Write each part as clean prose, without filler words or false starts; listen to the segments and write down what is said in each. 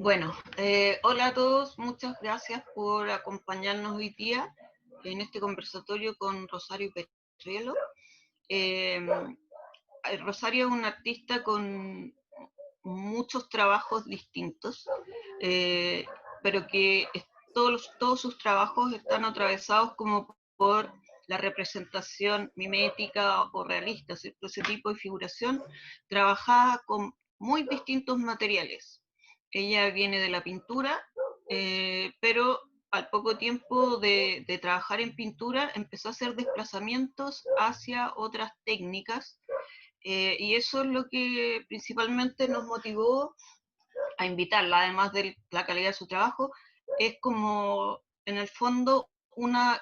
Bueno, hola a todos, muchas gracias por acompañarnos hoy día en este conversatorio con Rosario Petriello. Eh, Rosario es una artista con muchos trabajos distintos, eh, pero que todos sus trabajos están atravesados como por la representación mimética o realista, ¿cierto? Ese tipo de figuración trabajada con muy distintos materiales. Ella viene de la pintura, pero al poco tiempo de trabajar en pintura empezó a hacer desplazamientos hacia otras técnicas, y eso es lo que principalmente nos motivó a invitarla, además de la calidad de su trabajo, es como en el fondo una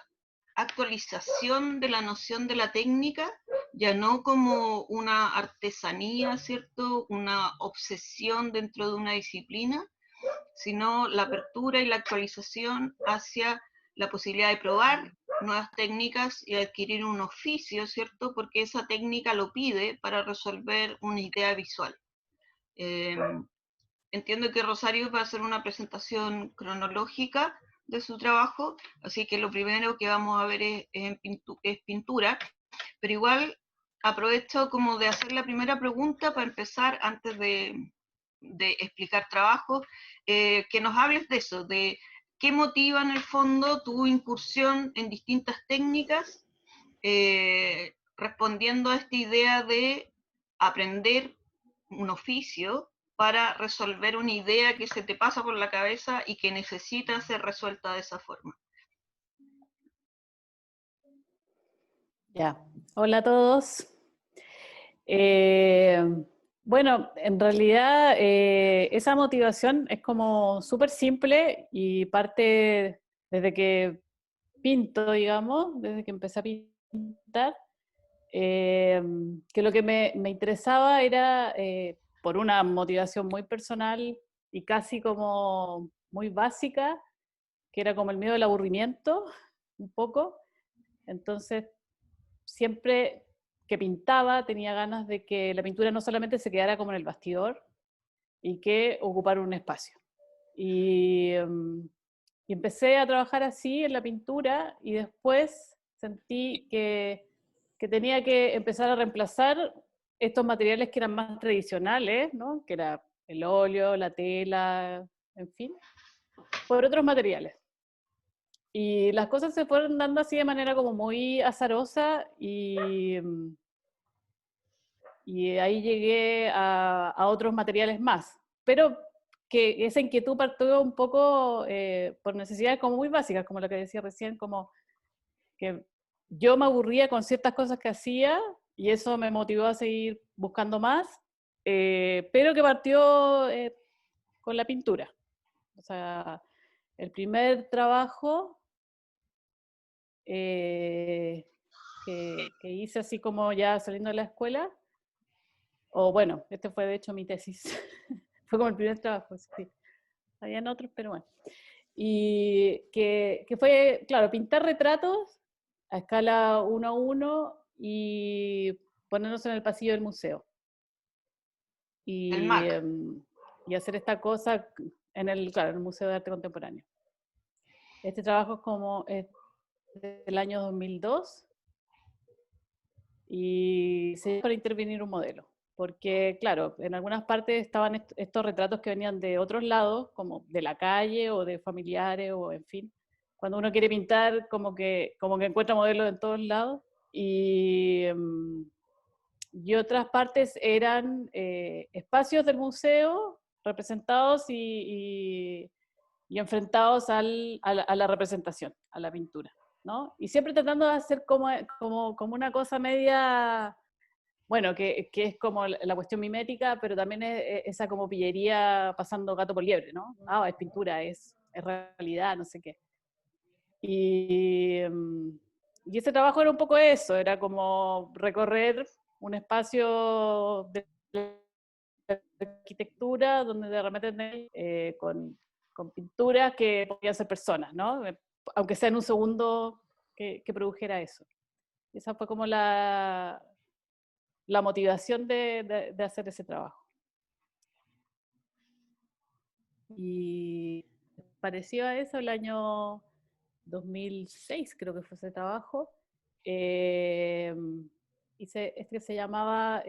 actualización de la noción de la técnica, ya no como una artesanía, ¿cierto? Una obsesión dentro de una disciplina, sino la apertura y la actualización hacia la posibilidad de probar nuevas técnicas y adquirir un oficio, ¿cierto? Porque esa técnica lo pide para resolver una idea visual. Eh, Entiendo que Rosario va a hacer una presentación cronológica de su trabajo, así que lo primero que vamos a ver es pintura, pero igual aprovecho como de hacer la primera pregunta para empezar antes de explicar trabajo, que nos hables de eso, de qué motiva en el fondo tu incursión en distintas técnicas, respondiendo a esta idea de aprender un oficio para resolver una idea que se te pasa por la cabeza y que necesita ser resuelta de esa forma. Ya, hola a todos. Eh, bueno, en realidad esa motivación es como súper simple y parte desde que pinto, digamos, desde que empecé a pintar, que lo que me interesaba era, por una motivación muy personal y casi como muy básica, que era como el miedo al aburrimiento, un poco. Entonces, siempre que pintaba tenía ganas de que la pintura no solamente se quedara como en el bastidor y que ocupara un espacio. Y, y empecé a trabajar así en la pintura y después sentí que tenía que empezar a reemplazar estos materiales que eran más tradicionales, ¿no? Que era el óleo, la tela, en fin, por otros materiales. Y las cosas se fueron dando así de manera como muy azarosa y ahí llegué a otros materiales más. Pero que esa inquietud partió un poco por necesidades como muy básicas, como lo que decía recién, como que yo me aburría con ciertas cosas que hacía y eso me motivó a seguir buscando más, pero que partió con la pintura. O sea, el primer trabajo que hice así como ya saliendo de la escuela, o bueno, este fue de hecho mi tesis, fue como el primer trabajo, sí. Habían otros, pero bueno. Y que fue, claro, pintar retratos a escala 1:1 y ponernos en el pasillo del museo. El Y, MAC. y hacer esta cosa en el, claro, en el Museo de Arte Contemporáneo. Este trabajo es como es del año 2002 y se hizo para intervenir un modelo. Porque, claro, en algunas partes estaban estos retratos que venían de otros lados, como de la calle o de familiares o en fin. Cuando uno quiere pintar, como que encuentra modelos en todos lados. Y otras partes eran espacios del museo representados y enfrentados a la representación, a la pintura, ¿no? Y siempre tratando de hacer como una cosa media, bueno, que es como la cuestión mimética, pero también es esa como pillería pasando gato por liebre, ¿no? Ah, es pintura, es realidad, no sé qué. Y, y ese trabajo era un poco eso, era como recorrer un espacio de arquitectura donde de repente con pinturas que podían ser personas, ¿no? Aunque sea en un segundo que produjera eso. Esa fue como la motivación de hacer ese trabajo. Y pareció a eso el año 2006, creo que fue ese trabajo. Hice este que se llamaba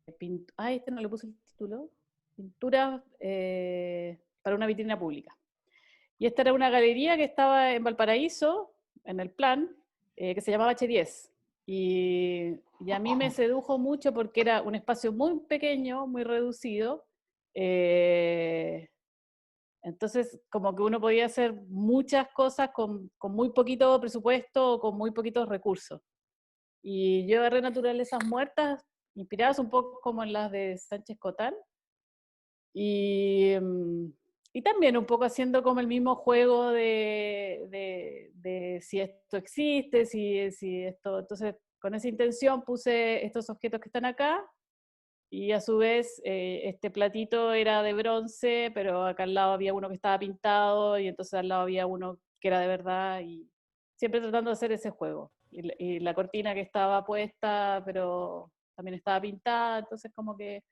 este no le puse el título, pintura para una vitrina pública. Y esta era una galería que estaba en Valparaíso, en el plan, que se llamaba H10. Y a mí me sedujo mucho porque era un espacio muy pequeño, muy reducido. Entonces, como que uno podía hacer muchas cosas con muy poquito presupuesto o con muy poquitos recursos. Y yo agarré naturalezas muertas, inspiradas un poco como en las de Sánchez Cotán, y, y también un poco haciendo como el mismo juego de si esto existe, si esto... Entonces, con esa intención puse estos objetos que están acá, y a su vez este platito era de bronce, pero acá al lado había uno que estaba pintado, y entonces al lado había uno que era de verdad, y siempre tratando de hacer ese juego. Y la cortina que estaba puesta, pero también estaba pintada, entonces como que...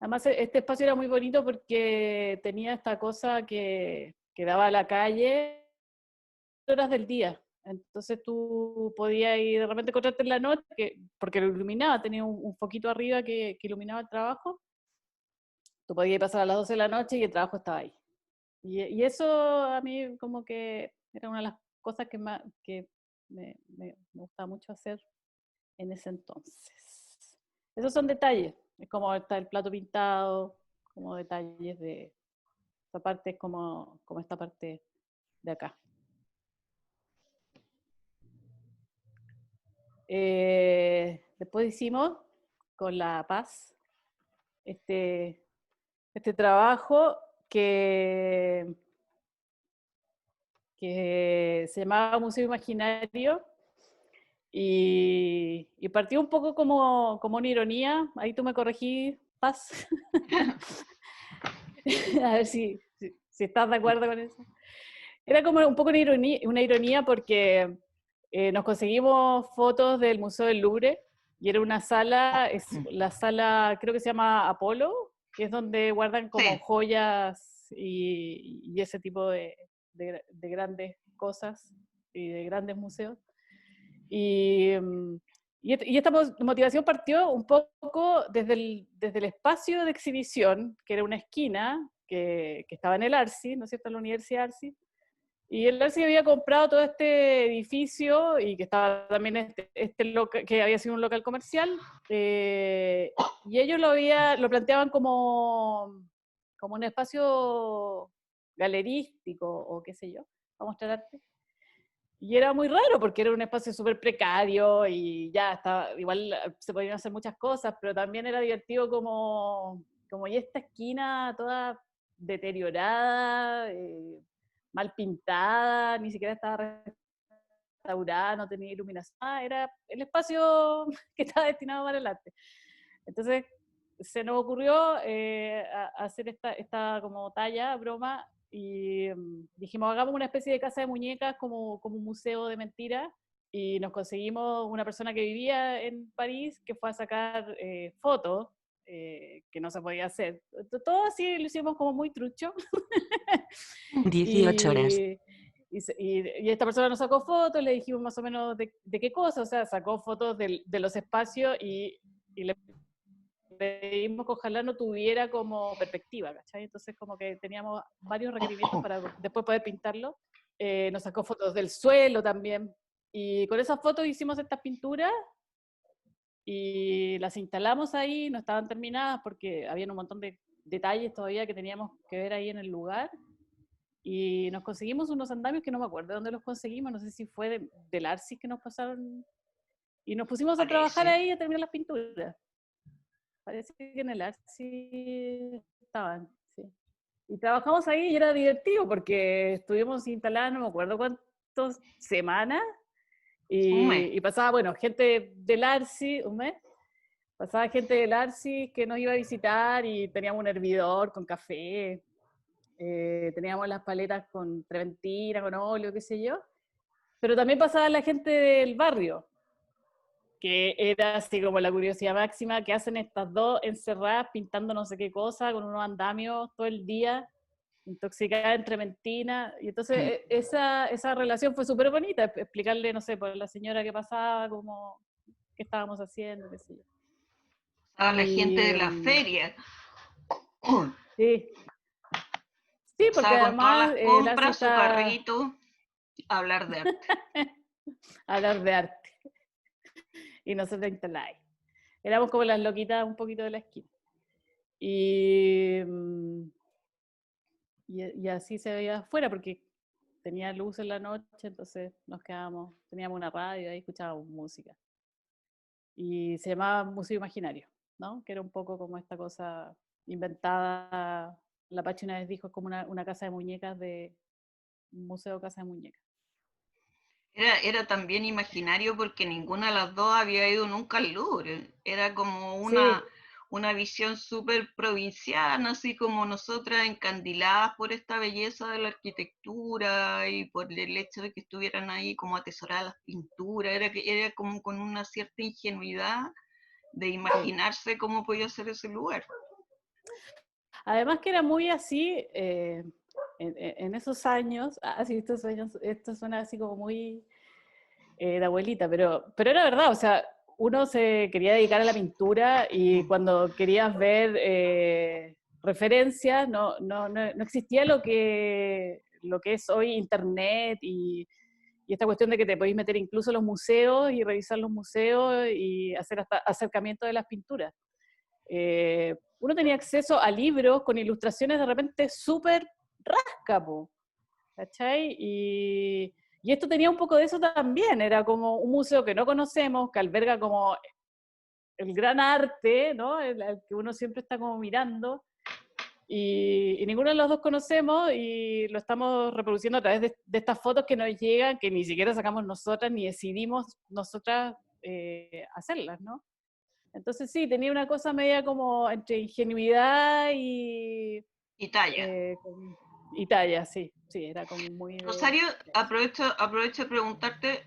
Además, este espacio era muy bonito porque tenía esta cosa que daba a la calle horas del día. Entonces tú podías ir de repente encontrarte en la noche, porque lo iluminaba, tenía un foquito arriba que iluminaba el trabajo. Tú podías pasar a las 12 de la noche y el trabajo estaba ahí. Y eso a mí como que era una de las cosas que me gustaba mucho hacer en ese entonces. Esos son detalles, es como está el plato pintado, como detalles de esta parte, es como esta parte de acá. Después hicimos con La Paz este trabajo que se llamaba Museo Imaginario, y partió un poco como una ironía. Ahí tú me corregí, Paz. A ver si estás de acuerdo con eso. Era como un poco una ironía porque nos conseguimos fotos del Museo del Louvre, y era una sala, es la sala, creo que se llama Apolo, que es donde guardan como Sí. joyas y ese tipo de grandes cosas y de grandes museos. Y, y esta motivación partió un poco desde el espacio de exhibición, que era una esquina que estaba en el Arci, ¿no es cierto?, en la Universidad Arci. Y el Arci había comprado todo este edificio, y que estaba también este local, que había sido un local comercial, y ellos lo planteaban como un espacio galerístico o qué sé yo, para mostrar arte. Y era muy raro porque era un espacio súper precario y ya estaba, igual se podían hacer muchas cosas, pero también era divertido como y esta esquina toda deteriorada, mal pintada, ni siquiera estaba restaurada, no tenía iluminación, era el espacio que estaba destinado para el arte. Entonces se nos ocurrió hacer esta como talla, broma, y dijimos, hagamos una especie de casa de muñecas como un museo de mentiras, y nos conseguimos una persona que vivía en París que fue a sacar fotos, que no se podía hacer. Todo así lo hicimos como muy trucho. 18 horas. Y esta persona nos sacó fotos, le dijimos más o menos de qué cosa, o sea, sacó fotos de los espacios, y le pedimos que ojalá no tuviera como perspectiva, ¿cachai? Entonces como que teníamos varios requerimientos para después poder pintarlo. Nos sacó fotos del suelo también, y con esas fotos hicimos estas pinturas y las instalamos ahí. No estaban terminadas porque había un montón de detalles todavía que teníamos que ver ahí en el lugar, y nos conseguimos unos andamios que no me acuerdo de dónde los conseguimos, no sé si fue del Arcis que nos pasaron, y nos pusimos a trabajar ahí a terminar las pinturas. Parece que en el Arci estaban, sí. Y trabajamos ahí y era divertido porque estuvimos instalados, no me acuerdo cuántas semanas, y pasaba, bueno, gente del Arci, un mes, pasaba gente del Arci que nos iba a visitar, y teníamos un hervidor con café, teníamos las paletas con trementina, con óleo, qué sé yo, pero también pasaba la gente del barrio, que era así como la curiosidad máxima, que hacen estas dos encerradas pintando no sé qué cosa, con unos andamios todo el día, intoxicada entre mentinas, y entonces esa relación fue súper bonita, explicarle, no sé, por la señora qué pasaba, como qué estábamos haciendo, qué sé yo. A la gente Y de la feria. sí, sí, O porque sea, con todas además las Nancy compras, su está carrito, a hablar de arte. a hablar de arte, y nosotros instaláis. Éramos como las loquitas un poquito de la esquina. Y, y así se veía afuera, porque tenía luz en la noche, entonces nos quedábamos, teníamos una radio y escuchábamos música. Y se llamaba Museo Imaginario, ¿no? Que era un poco como esta cosa inventada. La Pachi una vez dijo, es como una casa de muñecas, un museo casa de muñecas. Era también imaginario porque ninguna de las dos había ido nunca al Louvre. Era como Sí, una visión súper provinciana, así como nosotras encandiladas por esta belleza de la arquitectura y por el hecho de que estuvieran ahí como atesoradas las pinturas. Era como con una cierta ingenuidad de sí. imaginarse cómo podía ser ese lugar. Además que era muy así, en esos años, sí, estos años, esto suena así como muy de abuelita, pero era verdad, o sea, uno se quería dedicar a la pintura y cuando querías ver referencias, no existía lo que es hoy internet y esta cuestión de que te podéis meter incluso a los museos y revisar los museos y hacer hasta acercamiento de las pinturas. Uno tenía acceso a libros con ilustraciones de repente súper rasca, ¿cachai? Y esto tenía un poco de eso también, era como un museo que no conocemos, que alberga como el gran arte, ¿no? El que uno siempre está como mirando, y ninguno de los dos conocemos y lo estamos reproduciendo a través de estas fotos que nos llegan, que ni siquiera sacamos nosotras, ni decidimos nosotras hacerlas, ¿no? Entonces sí, tenía una cosa media como entre ingenuidad Italia. eh, y talla, sí, sí, era como muy Rosario, aprovecho de preguntarte,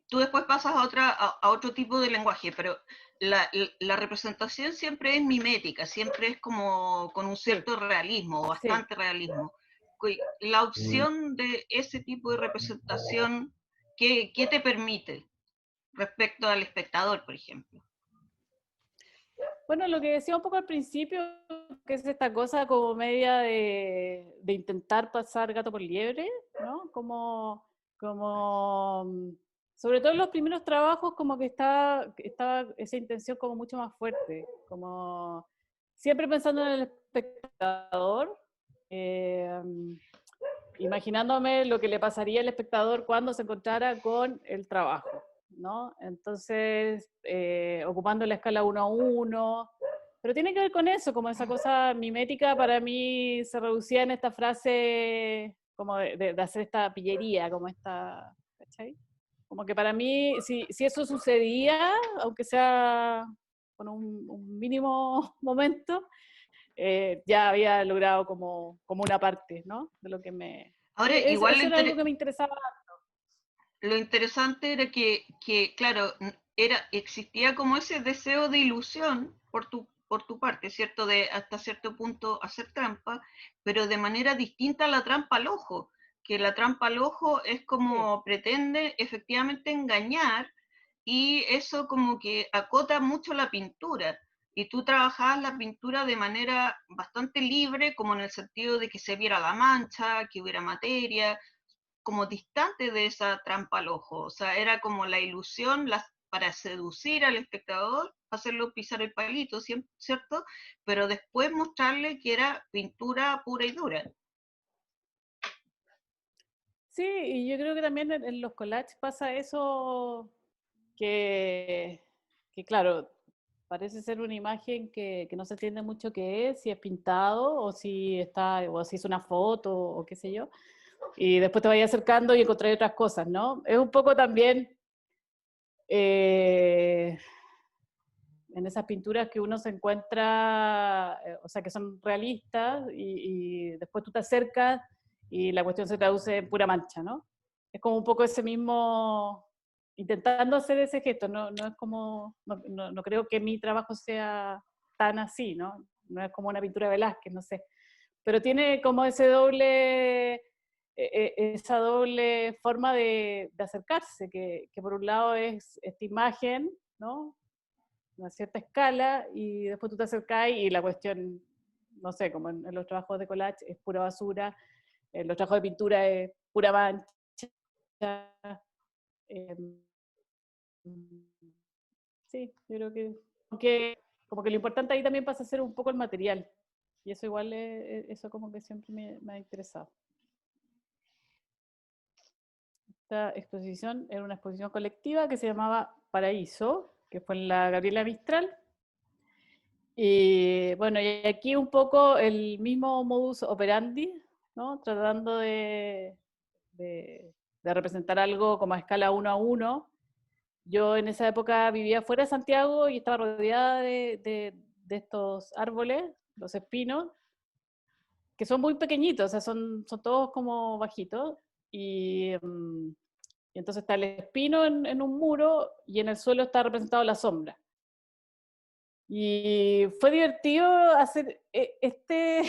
tú después pasas a otro tipo de lenguaje, pero la representación siempre es mimética, siempre es como con un sí, cierto realismo, sí. bastante realismo. La opción de ese tipo de representación, ¿qué te permite respecto al espectador, por ejemplo? Bueno, lo que decía un poco al principio, que es esta cosa como media de intentar pasar gato por liebre, ¿no? Sobre todo en los primeros trabajos, como que estaba esa intención como mucho más fuerte, como siempre pensando en el espectador, eh, imaginándome lo que le pasaría al espectador cuando se encontrara con el trabajo, ¿no? Entonces, ocupando la escala 1 a 1, pero tiene que ver con eso, como esa cosa mimética para mí se reducía en esta frase como de hacer esta pillería, como esta, ¿cachai? Como que para mí, si eso sucedía, aunque sea con un mínimo momento, ya había logrado como una parte, ¿no? De lo que Ahora, igual eso era algo que me interesaba. lo interesante era claro, existía como ese deseo de ilusión por tu parte, ¿cierto? De hasta cierto punto hacer trampa, pero de manera distinta a la trampa al ojo, que la trampa al ojo es Sí, como pretende efectivamente engañar y eso como que acota mucho la pintura. Y tú trabajabas la pintura de manera bastante libre, como en el sentido de que se viera la mancha, que hubiera materia, como distante de esa trampa al ojo. O sea, era como la ilusión para seducir al espectador, hacerlo pisar el palito, ¿cierto? Pero después mostrarle que era pintura pura y dura. sí, y yo creo que también en los collages pasa eso que, que, claro, parece ser una imagen que no se entiende mucho qué es, si es pintado o si es una foto o qué sé yo. Y después te vayas acercando y encontrar otras cosas, ¿no? Es un poco también eh, en esas pinturas que uno se encuentra, o sea, que son realistas y después tú te acercas y la cuestión se traduce en pura mancha, ¿no? Es como un poco ese mismo, intentando hacer ese gesto, no es como, no creo que mi trabajo sea tan así, ¿no? No es como una pintura de Velázquez, no sé, pero tiene como ese doble, esa doble forma de acercarse, que por un lado es esta imagen, ¿no? Una cierta escala, y después tú te acercás y la cuestión, no sé, como en los trabajos de collage es pura basura, en los trabajos de pintura es pura mancha, eh, sí, yo creo que como que lo importante ahí también pasa a ser un poco el material, y eso igual, eso como que siempre me ha interesado. Esta exposición era una exposición colectiva que se llamaba Paraíso, que fue en la Gabriela Mistral. Y bueno, y aquí un poco el mismo modus operandi, ¿no? Tratando de representar algo como a escala 1 a 1. Yo en esa época vivía fuera de Santiago y estaba rodeada de estos árboles, los espinos, que son muy pequeñitos, o sea, son todos como bajitos. Y, y entonces está el espino en un muro y en el suelo está representado la sombra. Y fue divertido hacer este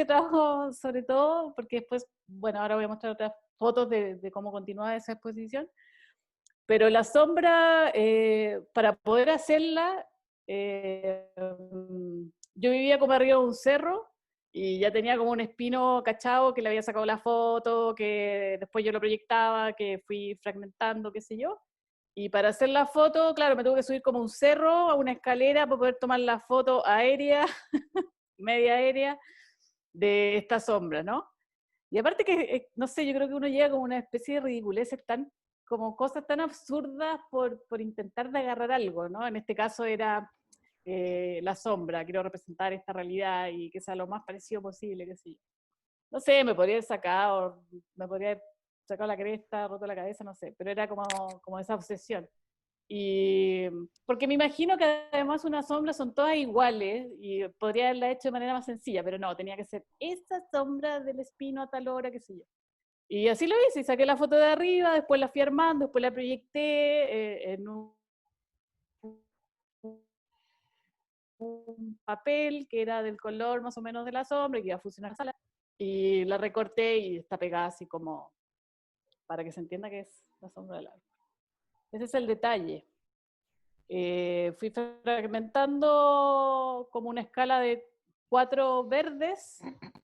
trabajo, sobre todo, porque después, bueno, ahora voy a mostrar otras fotos de cómo continúa esa exposición, pero la sombra, para poder hacerla, yo vivía como arriba de un cerro y ya tenía como un espino cachado que le había sacado la foto, que después yo lo proyectaba, que fui fragmentando, qué sé yo. Y para hacer la foto, claro, me tuve que subir como un cerro, a una escalera para poder tomar la foto aérea, media aérea, de esta sombra, ¿no? Y aparte que, no sé, yo creo que uno llega como una especie de ridiculeces tan, como cosas tan absurdas por intentar de agarrar algo, ¿no? En este caso era la sombra, quiero representar esta realidad y que sea lo más parecido posible, que sí. No sé, me podría haber sacado, me podría haber sacado la cresta, roto la cabeza, no sé, pero era como esa obsesión. Y porque me imagino que además una sombra son todas iguales y podría haberla hecho de manera más sencilla, pero no, tenía que ser esa sombra del espino a tal hora, qué sé yo. Y así lo hice, y saqué la foto de arriba, después la fui armando, después la proyecté en un papel que era del color más o menos de la sombra y que iba a funcionar en la sala. Y la recorté y está pegada así como para que se entienda que es la sombra del árbol. Ese es el detalle. Fui fragmentando como una escala de 4 verdes,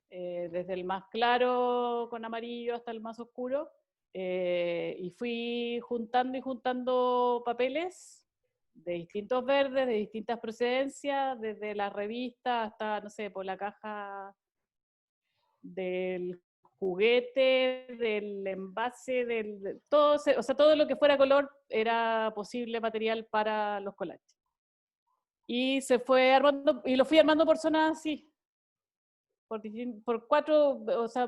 desde el más claro con amarillo hasta el más oscuro, y fui juntando y juntando papeles de distintos verdes, de distintas procedencias, desde la revista hasta, no sé, por la caja del juguete, del envase, todo, o sea, todo lo que fuera color era posible material para los collages. Y se fue armando, y lo fui armando por zonas así, por 4, o sea,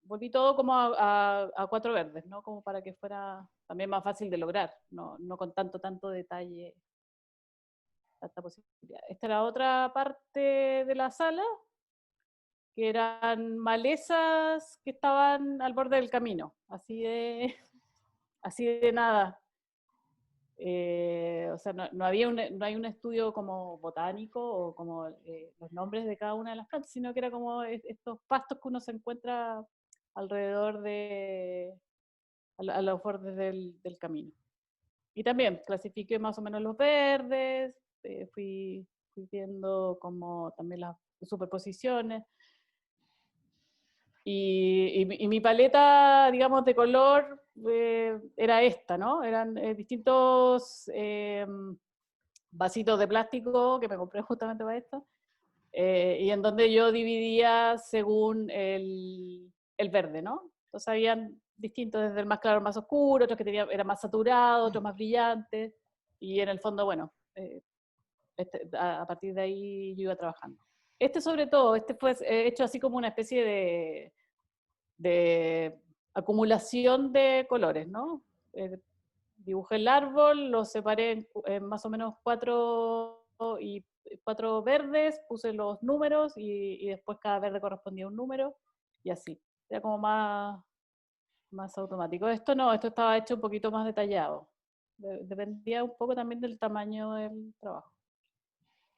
volví todo como a 4 verdes, ¿no? Como para que fuera también más fácil de lograr, no con tanto detalle, tanta posibilidad. Esta era otra parte de la sala, que eran malezas que estaban al borde del camino, así de nada. O sea, no hay un estudio como botánico o como los nombres de cada una de las plantas, sino que era como estos pastos que uno se encuentra alrededor a los bordes del camino. Y también clasifiqué más o menos los verdes, fui viendo como también las superposiciones. Y mi paleta, digamos, de color era esta, ¿no? Eran distintos vasitos de plástico que me compré justamente para esto, y en donde yo dividía según el verde, ¿no? Entonces habían distintos, desde el más claro al más oscuro, otros que eran más saturados, otros más brillantes, y en el fondo, bueno, a partir de ahí yo iba trabajando. Sobre todo, fue hecho así como una especie de acumulación de colores, ¿no? Dibujé el árbol, lo separé en más o menos 4 verdes, puse los números y después cada verde correspondía a un número y así. Era como más más automático. Esto no, esto estaba hecho un poquito más detallado. Dependía un poco también del tamaño del trabajo.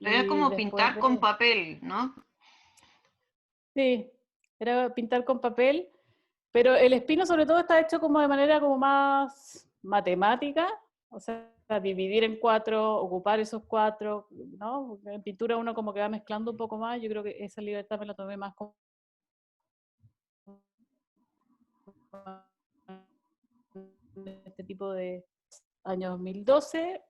Era Y como después pintar con papel, ¿no? sí, era pintar con papel, pero el espino sobre todo está hecho como de manera como más matemática, o sea, dividir en 4, ocupar esos 4, ¿no? Porque en pintura uno como que va mezclando un poco más, yo creo que esa libertad me la tomé más como este tipo de año 2012.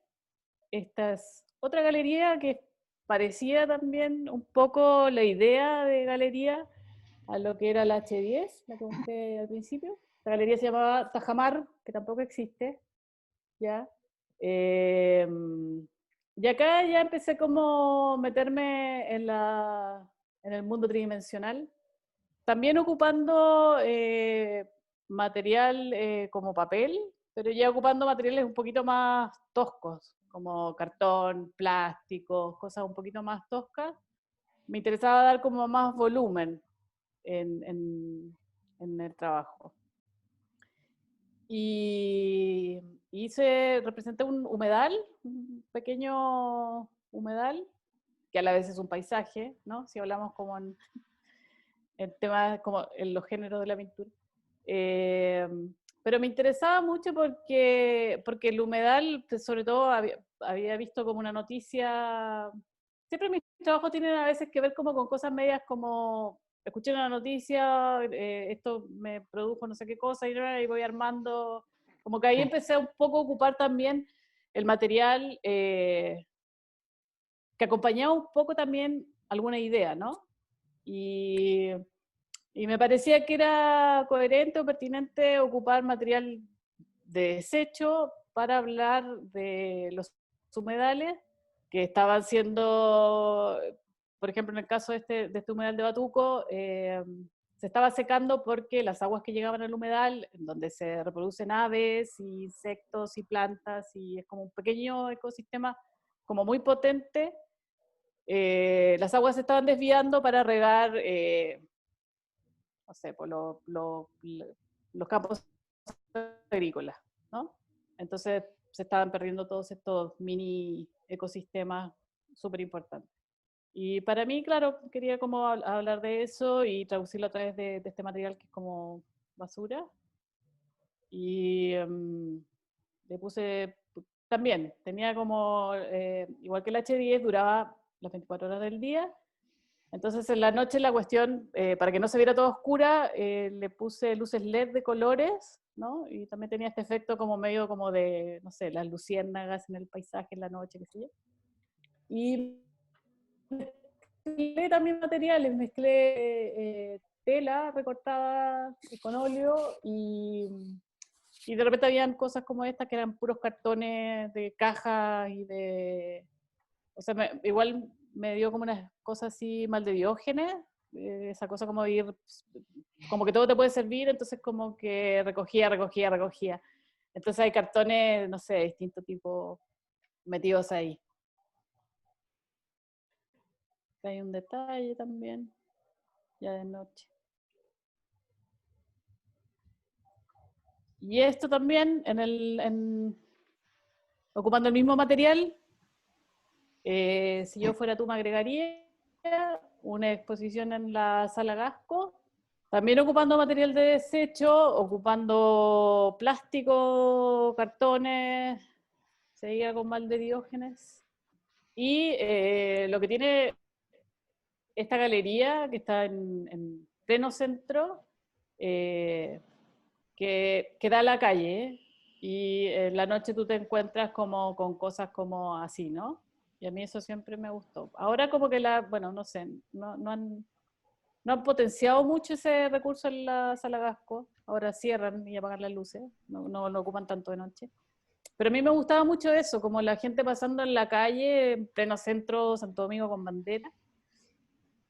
Esta es otra galería que parecía también un poco la idea de galería a lo que era la H10, la que mostré al principio. La galería se llamaba Tajamar, que tampoco existe, ¿ya? Eh, y acá ya empecé como meterme en el mundo tridimensional, también ocupando material como papel, pero ya ocupando materiales un poquito más toscos, como cartón, plástico, cosas un poquito más toscas. Me interesaba dar como más volumen en el trabajo. Y representé un humedal, un pequeño humedal, que a la vez es un paisaje, ¿no? Si hablamos como en temas como en los géneros de la pintura. Eh, pero me interesaba mucho porque el humedal, pues, sobre todo, había visto como una noticia. Siempre mis trabajos tienen a veces que ver como con cosas medias como, escuché una noticia, esto me produjo no sé qué cosa, y voy armando, como que ahí empecé a un poco a ocupar también el material que acompañaba un poco también alguna idea, ¿no? Y y me parecía que era coherente o pertinente ocupar material de desecho para hablar de los humedales que estaban siendo, por ejemplo, en el caso de este humedal de Batuco, se estaba secando porque las aguas que llegaban al humedal, en donde se reproducen aves, y insectos y plantas, y es como un pequeño ecosistema como muy potente, las aguas se estaban desviando para regar no sé, por los campos agrícolas, ¿no? Entonces se estaban perdiendo todos estos mini ecosistemas súper importantes. Y para mí, claro, quería como hablar de eso y traducirlo a través de este material que es como basura. Y le puse, también, tenía como, igual que el H10, duraba las 24 horas del día. Entonces en la noche la cuestión, para que no se viera toda oscura, le puse luces LED de colores, ¿no? Y también tenía este efecto como medio como de, no sé, las luciérnagas en el paisaje en la noche, qué sé yo. Y mezclé también materiales, mezclé tela recortada con óleo y de repente habían cosas como estas que eran puros cartones de cajas y de... O sea, igual me dio como unas cosas así mal de Diógenes, esa cosa como de ir, como que todo te puede servir, entonces como que recogía. Entonces hay cartones, no sé, de distinto tipo metidos ahí. Hay un detalle también, ya de noche. Y esto también, ocupando el mismo material, si yo fuera tú me agregaría una exposición en la Sala Gasco, también ocupando material de desecho, ocupando plástico, cartones, seguía con mal de Diógenes. Y lo que tiene esta galería, que está en pleno centro, que da a la calle, y en la noche tú te encuentras como con cosas como así, ¿no? Y a mí eso siempre me gustó. Ahora como que bueno, no sé, no han potenciado mucho ese recurso en la Sala Gasco. Ahora cierran y apagan las luces, no lo ocupan tanto de noche. Pero a mí me gustaba mucho eso, como la gente pasando en la calle, en pleno centro, Santo Domingo con bandera,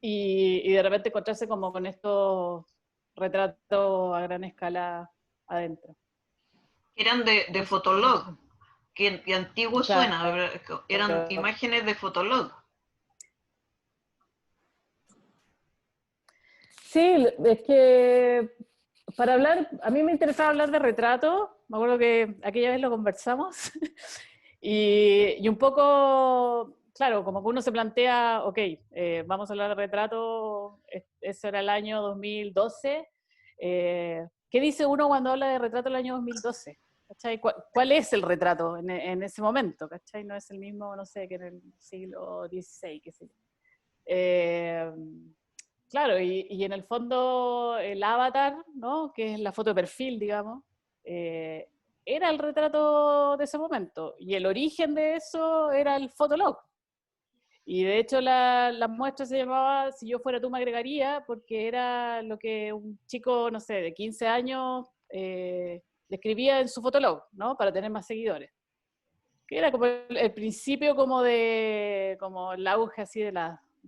y de repente encontrarse como con estos retratos a gran escala adentro. Eran de Eso, Fotolog, que antiguo suena, claro, eran imágenes de Fotolog. sí, es que para hablar, a mí me interesaba hablar de retrato, me acuerdo que aquella vez lo conversamos, y un poco, claro, como que uno se plantea, ok, vamos a hablar de retrato, eso era el año 2012, ¿qué dice uno cuando habla de retrato el año 2012? ¿Cachai? ¿Cuál es el retrato en ese momento? ¿Cachai? No es el mismo, no sé, que en el siglo XVI, qué sé yo. Eh, claro, y en el fondo el avatar, ¿no? Que es la foto de perfil, digamos, eh, era el retrato de ese momento. Y el origen de eso era el Fotolog. Y de hecho la muestra se llamaba Si yo fuera tú me agregaría, porque era lo que un chico, no sé, de 15 años escribía en su Fotolog, ¿no? Para tener más seguidores. Que era como el principio como el auge así de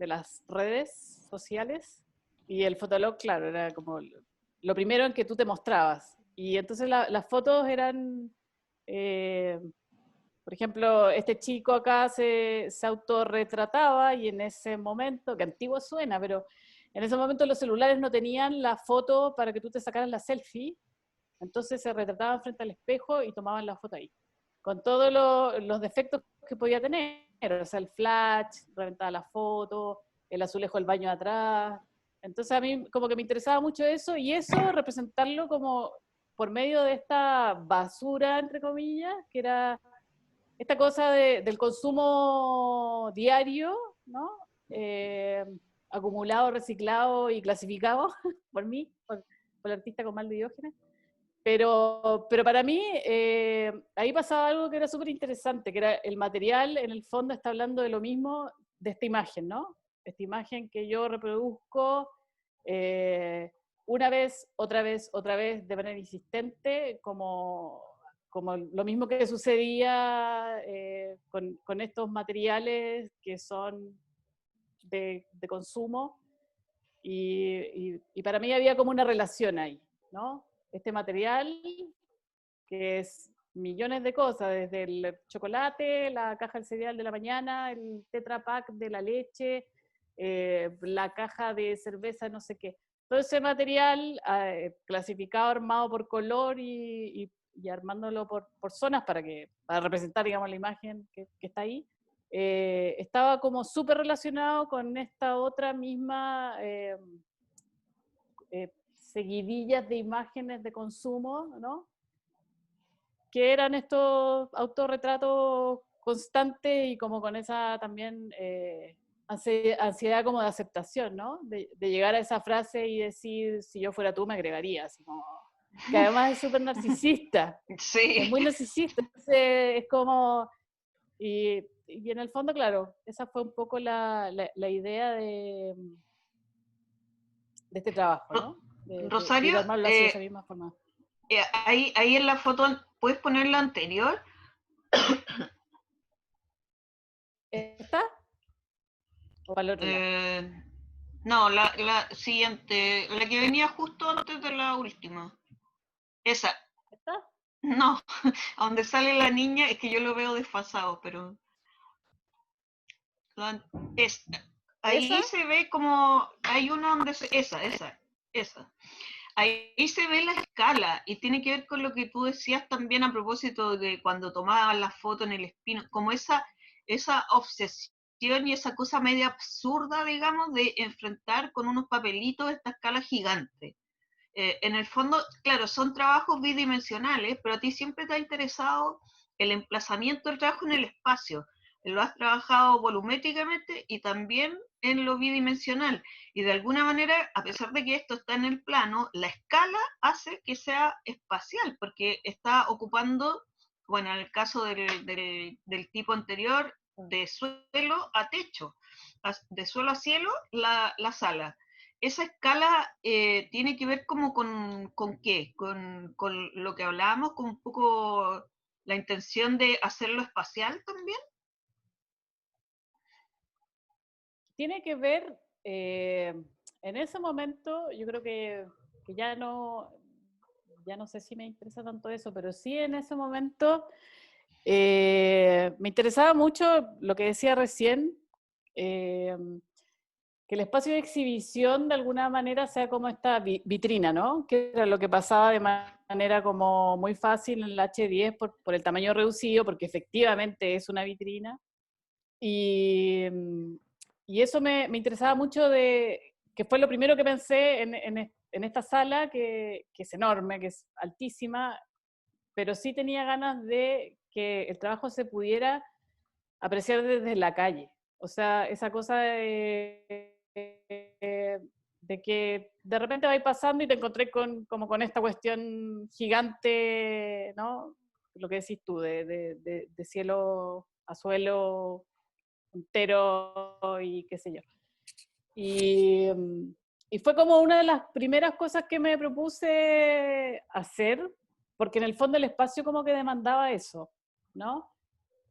las redes sociales. Y el Fotolog, claro, era como lo primero en que tú te mostrabas. Y entonces las fotos eran, eh, por ejemplo, este chico acá se autorretrataba y en ese momento, que antiguo suena, pero en ese momento los celulares no tenían la foto para que tú te sacaras la selfie, entonces se retrataban frente al espejo y tomaban la foto ahí, con todos los defectos que podía tener, o sea, el flash, reventaba la foto, el azulejo del baño de atrás. Entonces a mí como que me interesaba mucho eso y eso representarlo como por medio de esta basura, entre comillas, que era esta cosa del consumo diario, ¿no? Eh, acumulado, reciclado y clasificado por mí, por el artista con mal de Diógenes. Pero para mí ahí pasaba algo que era súper interesante, que era el material, en el fondo está hablando de lo mismo, de esta imagen, ¿no? Esta imagen que yo reproduzco eh, una vez, otra vez, de manera insistente, como lo mismo que sucedía con estos materiales que son de consumo, y para mí había como una relación ahí, ¿no? Este material que es millones de cosas, desde el chocolate, la caja del cereal de la mañana, el Tetra Pak de la leche, la caja de cerveza, no sé qué. Todo ese material clasificado, armado por color y armándolo por zonas para representar, digamos, la imagen que está ahí, estaba como súper relacionado con esta otra misma seguidillas de imágenes de consumo, ¿no? Que eran estos autorretratos constantes y como con esa también ansiedad como de aceptación, ¿no? De llegar a esa frase y decir, si yo fuera tú me agregaría, así como, que además es súper narcisista, es Sí. muy narcisista, es como, y en el fondo, claro, esa fue un poco la idea de este trabajo, Ro- ¿no? De ir Rosario, a armarlo así de esa misma forma. ahí en la foto, ¿puedes poner la anterior? ¿Está? ¿O para el otro lado? Eh, no, la siguiente, la que venía justo antes de la última. Esa, ¿Está? no, a donde sale la niña, es que yo lo veo desfasado, pero la- es, ¿Esa? ahí se ve como, hay una donde, esa. Ahí se ve la escala y tiene que ver con lo que tú decías también a propósito de cuando tomaban la foto en el espino, como esa obsesión y esa cosa media absurda, digamos, de enfrentar con unos papelitos esta escala gigante. En el fondo, claro, son trabajos bidimensionales, pero a ti siempre te ha interesado el emplazamiento del trabajo en el espacio. Lo has trabajado volumétricamente y también en lo bidimensional. Y de alguna manera, a pesar de que esto está en el plano, la escala hace que sea espacial, porque está ocupando, bueno, en el caso del tipo anterior, de suelo a techo, de suelo a cielo, la sala. Esa escala tiene que ver como con qué, con lo que hablábamos, con un poco la intención de hacerlo espacial también. Tiene que ver, en ese momento, yo creo que ya no sé si me interesa tanto eso, pero sí en ese momento me interesaba mucho lo que decía recién, eh, que el espacio de exhibición de alguna manera sea como esta vitrina, ¿no? Que era lo que pasaba de manera como muy fácil en el H10 por el tamaño reducido, porque efectivamente es una vitrina. Y eso me interesaba mucho, que fue lo primero que pensé en esta sala, que es enorme, que es altísima, pero sí tenía ganas de que el trabajo se pudiera apreciar desde la calle. O sea, esa cosa de que de repente vais pasando y te encontré como con esta cuestión gigante, ¿no? Lo que decís tú, de cielo a suelo entero y qué sé yo. Y, y fue como una de las primeras cosas que me propuse hacer, porque en el fondo el espacio como que demandaba eso, ¿no?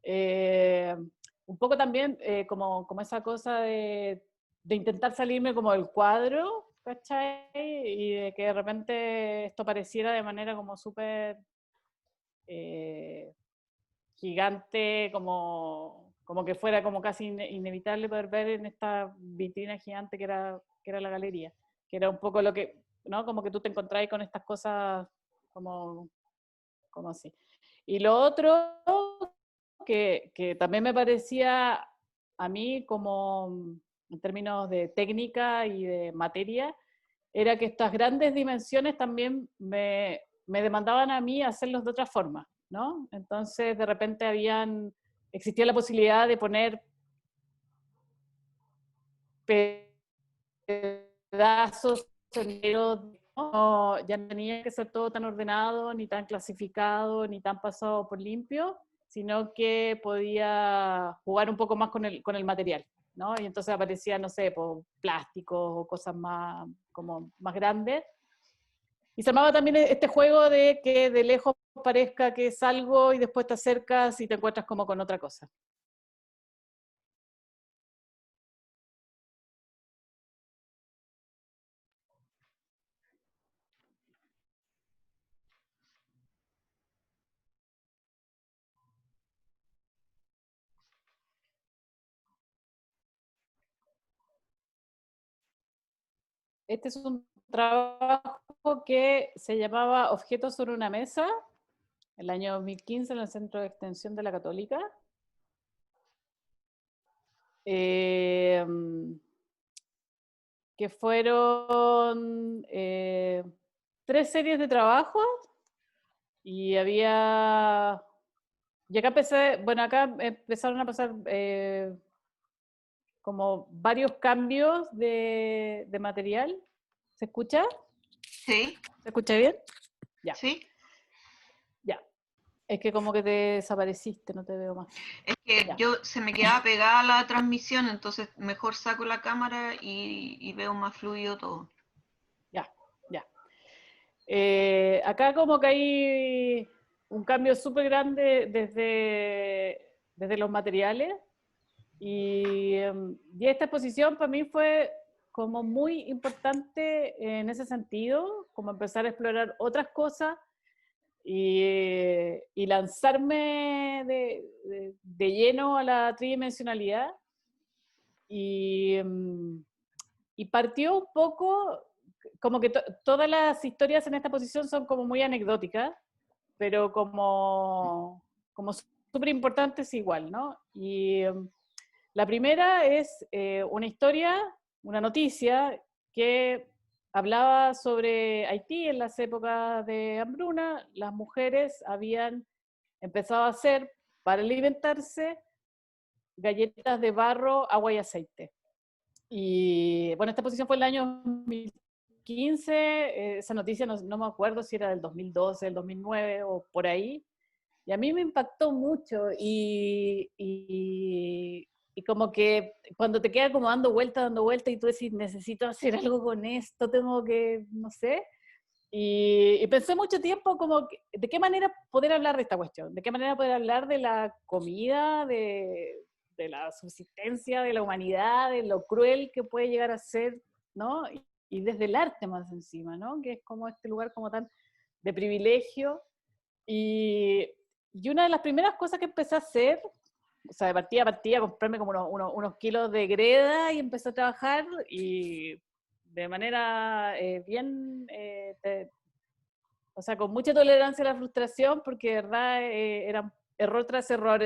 Un poco también como esa cosa de intentar salirme como del cuadro, ¿cachai? Y de que de repente esto pareciera de manera como súper gigante, como que fuera como casi inevitable poder ver en esta vitrina gigante que era la galería, que era un poco lo que, ¿no? Como que tú te encontrás con estas cosas como así. Y lo otro que también me parecía a mí como en términos de técnica y de materia, era que estas grandes dimensiones también me demandaban a mí hacerlos de otra forma, ¿no? Entonces de repente existía la posibilidad de poner pedazos enteros, ¿no? Ya no tenía que ser todo tan ordenado, ni tan clasificado, ni tan pasado por limpio, sino que podía jugar un poco más con el material, ¿no? Y entonces aparecían, no sé, pues, plásticos o cosas como más grandes. Y se armaba también este juego de que de lejos parezca que es algo y después te acercas y te encuentras como con otra cosa. Este es un trabajo que se llamaba Objetos sobre una mesa, el año 2015 en el Centro de Extensión de la Católica. Eh, que fueron 3 series de trabajo y había... Y acá acá empezaron a pasar como varios cambios de material. ¿Se escucha? Sí, ¿Se escucha bien? Ya, sí. ya. Es que como que te desapareciste, no te veo más. Es que Ya, se me quedaba pegada la transmisión, entonces mejor saco la cámara y veo más fluido todo. ya, ya. Acá como que hay un cambio súper grande desde los materiales y esta exposición para mí fue como muy importante en ese sentido, como empezar a explorar otras cosas y lanzarme de lleno a la tridimensionalidad y, y partió un poco como que todas las historias en esta posición son como muy anecdóticas, pero como súper importantes igual, ¿no? Y la primera es una historia, una noticia que hablaba sobre Haití en las épocas de hambruna. Las mujeres habían empezado a hacer para alimentarse galletas de barro, agua y aceite. Y bueno, esta exposición fue el año 2015, esa noticia no me acuerdo si era del 2012, del 2009 o por ahí, y a mí me impactó mucho y como que cuando te queda como dando vuelta y tú decís, necesito hacer algo con esto, tengo que, no sé, y pensé mucho tiempo como, ¿de qué manera poder hablar de esta cuestión? ¿De qué manera poder hablar de la comida, de la subsistencia, de la humanidad, de lo cruel que puede llegar a ser, ¿no? Y desde el arte más encima, ¿no? Que es como este lugar como tan de privilegio. Y una de las primeras cosas que empecé a hacer o sea, de partida a partida, comprarme como unos kilos de greda y empecé a trabajar y de manera bien, o sea, con mucha tolerancia a la frustración, porque de verdad era error tras error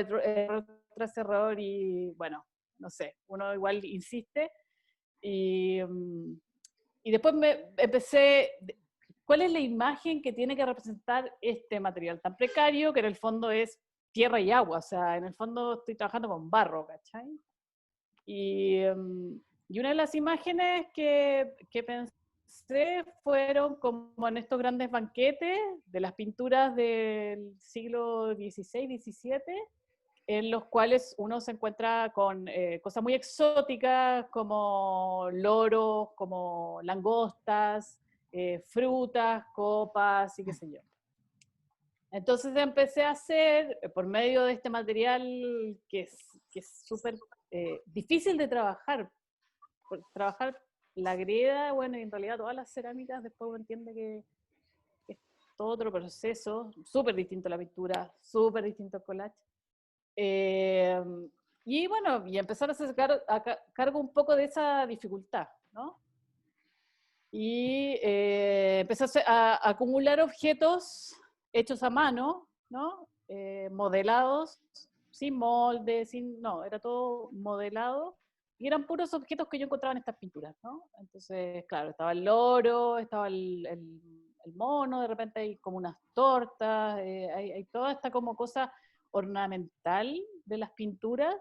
y bueno, no sé, uno igual insiste. Y, y después me empecé, ¿cuál es la imagen que tiene que representar este material tan precario, que en el fondo es tierra y agua? O sea, en el fondo estoy trabajando con barro, ¿cachai? Y una de las imágenes que pensé fueron como en estos grandes banquetes de las pinturas del siglo XVI, XVII, en los cuales uno se encuentra con cosas muy exóticas como loros, como langostas, frutas, copas y qué sé yo. Entonces empecé a hacer, por medio de este material que es súper difícil de trabajar, trabajar la greda, bueno, y en realidad todas las cerámicas, después uno entiende que es todo otro proceso, súper distinto a la pintura, súper distinto al collage. Eh, y bueno, y empezar a sacar cargo un poco de esa dificultad, ¿no? Y empecé a acumular objetos hechos a mano, ¿no? Modelados, sin molde, no, era todo modelado, y eran puros objetos que yo encontraba en estas pinturas, ¿no? Entonces, claro, estaba el loro, estaba el mono, de repente hay como unas tortas, hay toda esta como cosa ornamental de las pinturas,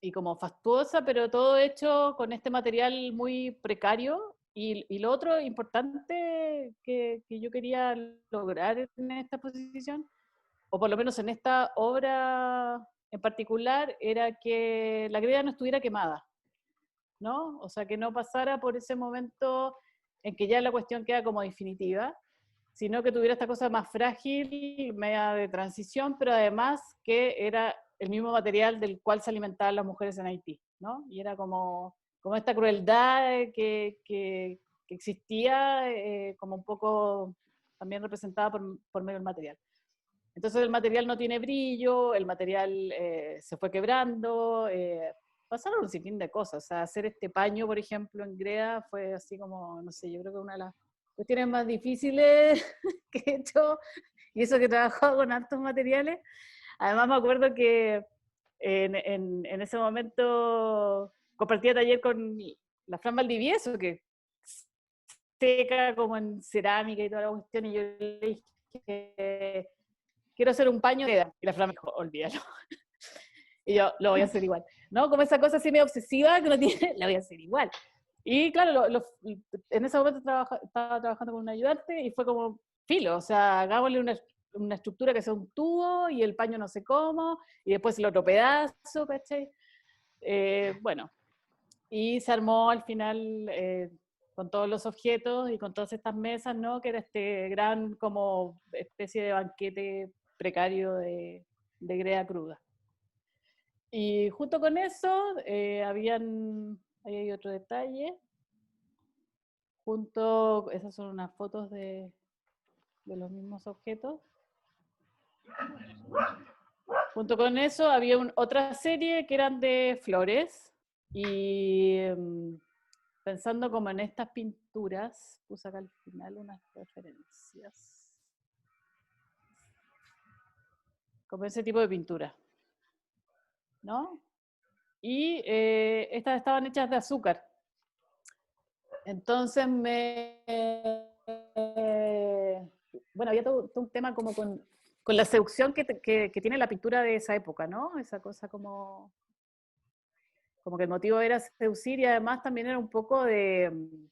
y como fastuosa, pero todo hecho con este material muy precario. Y lo otro importante que yo quería lograr en esta exposición, o por lo menos en esta obra en particular, era que la greda no estuviera quemada, ¿no? O sea, que no pasara por ese momento en que ya la cuestión queda como definitiva, sino que tuviera esta cosa más frágil, media de transición, pero además que era el mismo material del cual se alimentaban las mujeres en Haití, ¿no? Y era como esta crueldad que existía, como un poco también representada por medio del material. Entonces el material no tiene brillo, el material se fue quebrando, pasaron un sinfín de cosas. O sea, hacer este paño, por ejemplo, en greda fue así como, no sé, yo creo que una de las cuestiones más difíciles que he hecho, y eso que he trabajado con altos materiales. Además me acuerdo que en ese momento compartía taller con la Fran Valdivieso, que seca como en cerámica y toda la cuestión, y yo le dije, quiero hacer un paño de greda. Y la Fran me dijo, olvídalo. Y yo, lo voy a hacer igual. ¿No? Como esa cosa así medio obsesiva que uno tiene, la voy a hacer igual. Y claro, en ese momento estaba trabajando con un ayudante y fue como, filo, o sea, hagámosle una estructura que sea un tubo y el paño no sé cómo, y después el otro pedazo, ¿cachai? Bueno, y se armó al final con todos los objetos y con todas estas mesas, ¿no? Que era este gran como especie de banquete precario de greda cruda. Y junto con eso, ahí hay otro detalle, esas son unas fotos de los mismos objetos. Junto con eso había otra serie que eran de flores, y pensando como en estas pinturas, puse acá al final unas referencias, como ese tipo de pintura, ¿no? Y estas estaban hechas de azúcar. Entonces bueno, había todo un tema como con la seducción que tiene la pintura de esa época, ¿no? Esa cosa como que el motivo era seducir, y además también era un poco en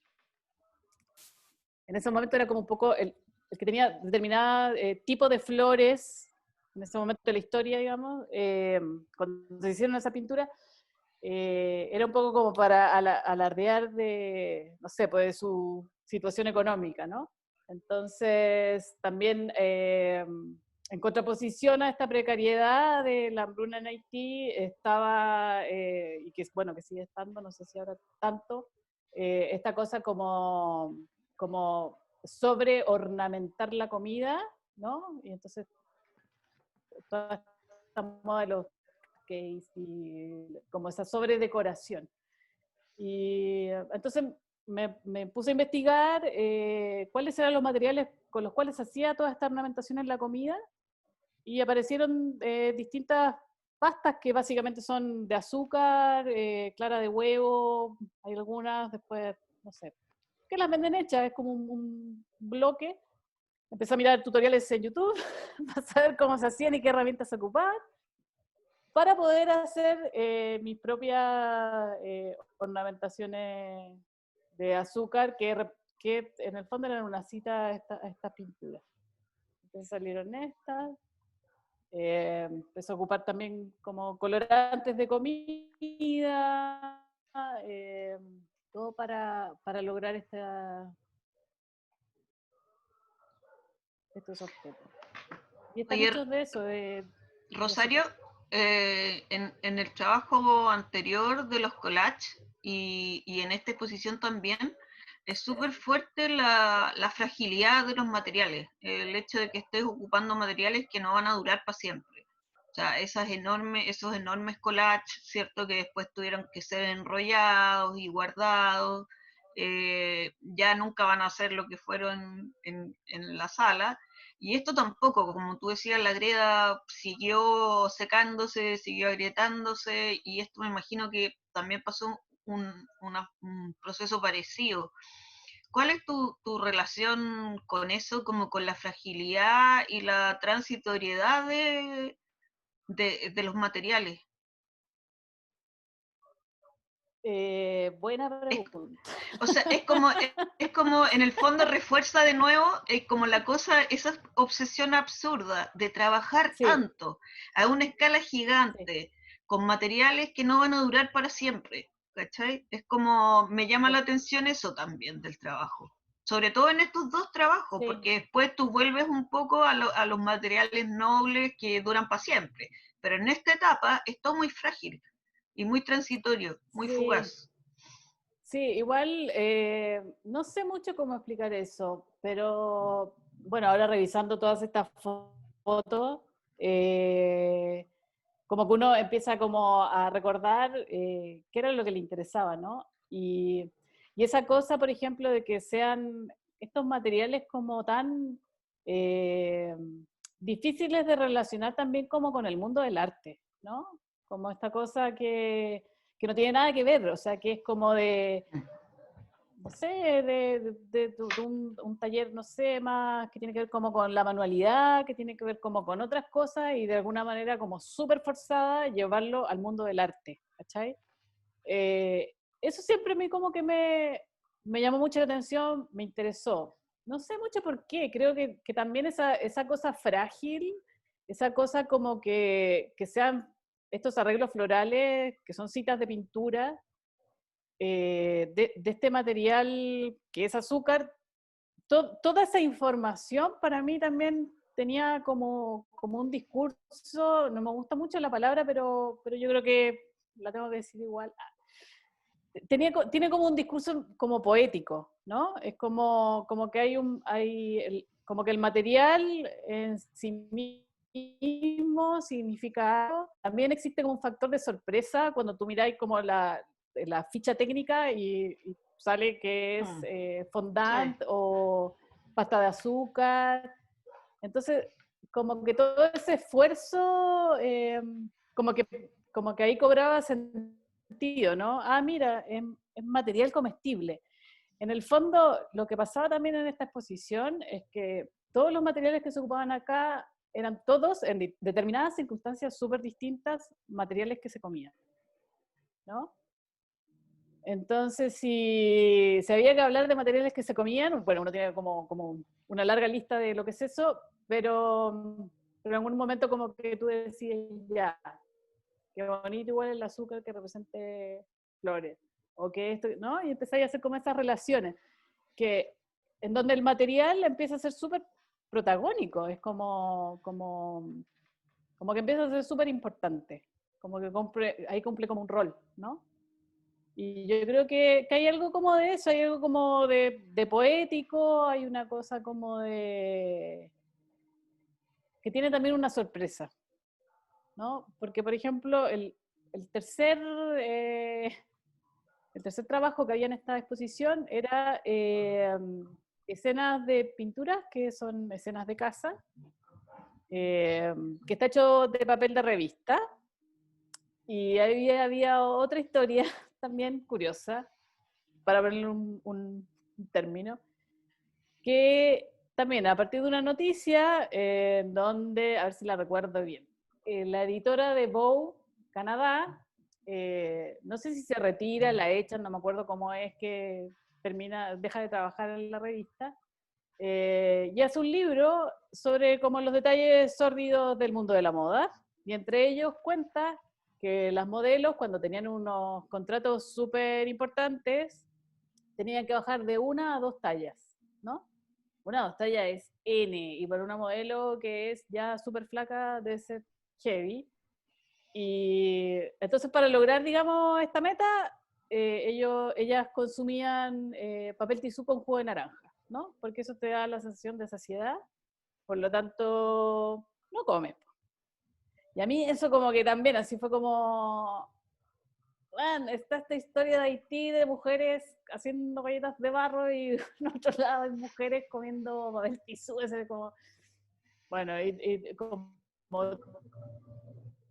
ese momento era como un poco el que tenía determinado tipo de flores, en ese momento de la historia, digamos, cuando se hicieron esa pintura, era un poco como para alardear de, no sé, pues de su situación económica, ¿no? Entonces, también en contraposición a esta precariedad de la hambruna en Haití, estaba, y que bueno, que sigue estando, no sé si ahora tanto, esta cosa como sobre ornamentar la comida, ¿no? Y entonces, toda esta moda de los cupcakes y como esa sobredecoración. Y entonces me puse a investigar cuáles eran los materiales con los cuales se hacía toda esta ornamentación en la comida, y aparecieron distintas pastas que básicamente son de azúcar, clara de huevo, hay algunas, después, no sé, que las venden hechas, es como un bloque. Empecé a mirar tutoriales en YouTube para saber cómo se hacían y qué herramientas se ocupaban, para poder hacer mis propias ornamentaciones de azúcar, que en el fondo eran una cita a estas pinturas. Entonces salieron estas. Empecé a ocupar también como colorantes de comida, eh, todo para lograr estos objetos. Y están Oye, hechos de eso, de Rosario, azúcar. en el trabajo anterior de los collages y en esta exposición también, es súper fuerte la fragilidad de los materiales, el hecho de que estés ocupando materiales que no van a durar para siempre. O sea, esos enormes collages, ¿cierto? Que después tuvieron que ser enrollados y guardados, ya nunca van a ser lo que fueron en la sala. Y esto tampoco, como tú decías, la greda siguió secándose, siguió agrietándose, y esto me imagino que también pasó un proceso parecido. ¿Cuál es tu relación con eso, como con la fragilidad y la transitoriedad de los materiales? Buena Es, pregunta. o sea, es como en el fondo refuerza de nuevo como la cosa, esa obsesión absurda de trabajar Sí, tanto a una escala sí, gigante con materiales que no van a durar para siempre, ¿cachai? Es como, me llama la sí, atención eso también del trabajo, sobre todo en estos dos trabajos, sí, porque después tú vuelves un poco a los materiales nobles que duran para siempre, pero en esta etapa es todo muy frágil y muy transitorio, muy sí. fugaz. Sí, igual no sé mucho cómo explicar eso, pero bueno, ahora revisando todas estas fotos, eh, como que uno empieza como a recordar qué era lo que le interesaba, ¿no? Y esa cosa, por ejemplo, de que sean estos materiales como tan eh, difíciles de relacionar también como con el mundo del arte, ¿no? Como esta cosa que no tiene nada que ver, o sea, que es como de, no sé, de un taller, no sé, más que tiene que ver como con la manualidad, que tiene que ver como con otras cosas y de alguna manera como súper forzada llevarlo al mundo del arte, ¿cachai? Eso siempre como que me llamó mucho la atención, me interesó. No sé mucho por qué, creo que también esa cosa frágil, esa cosa como que sean estos arreglos florales, que son citas de pintura, de este material que es azúcar, toda esa información para mí también tenía como un discurso, no me gusta mucho la palabra, pero yo creo que la tengo que decir igual. Tiene como un discurso como poético, ¿no? Es como que como que el material en sí mismo significa algo. También existe como un factor de sorpresa cuando tú miráis como la ficha técnica y sale que es Mm, sí. fondant o pasta de azúcar. Entonces, como que todo ese esfuerzo, como que, como que ahí cobraba sentido, ¿no? Ah, mira, es material comestible. En el fondo, lo que pasaba también en esta exposición es que todos los materiales que se ocupaban acá eran todos, en determinadas circunstancias súper distintas, materiales que se comían, ¿no? Entonces, si había que hablar de materiales que se comían, bueno, uno tiene como una larga lista de lo que es eso, pero en algún momento como que tú decías, ya, qué bonito igual el azúcar que represente flores, o que esto, ¿no? Y empezáis a hacer como esas relaciones, que en donde el material empieza a ser súper protagónico, es como que empieza a ser súper importante, como que ahí cumple como un rol, ¿no? Y yo creo que hay algo como de eso, hay algo como de poético, hay una cosa como de... que tiene también una sorpresa. ¿no? Porque, por ejemplo, el tercer, eh, el tercer trabajo que había en esta exposición era escenas de pinturas, que son escenas de casa, que está hecho de papel de revista. Y ahí había otra historia también curiosa, para verle un término, que también a partir de una noticia donde, a ver si la recuerdo bien, la editora de Vogue, Canadá, no sé si se retira, la echan, no me acuerdo cómo es que termina, deja de trabajar en la revista, y hace un libro sobre como los detalles sórdidos del mundo de la moda, y entre ellos cuenta que las modelos, cuando tenían unos contratos súper importantes, tenían que bajar de 1 a 2 tallas, ¿no? 1 a 2 tallas es N, y para una modelo que es ya súper flaca debe ser heavy. Y entonces para lograr, digamos, esta meta, ellas consumían papel tisú con jugo de naranja, ¿no? Porque eso te da la sensación de saciedad, por lo tanto, no comes. Y a mí eso como que también, así fue como, bueno, está esta historia de Haití de mujeres haciendo galletas de barro y en otro lado hay mujeres comiendo papel tisú, ese como, bueno, y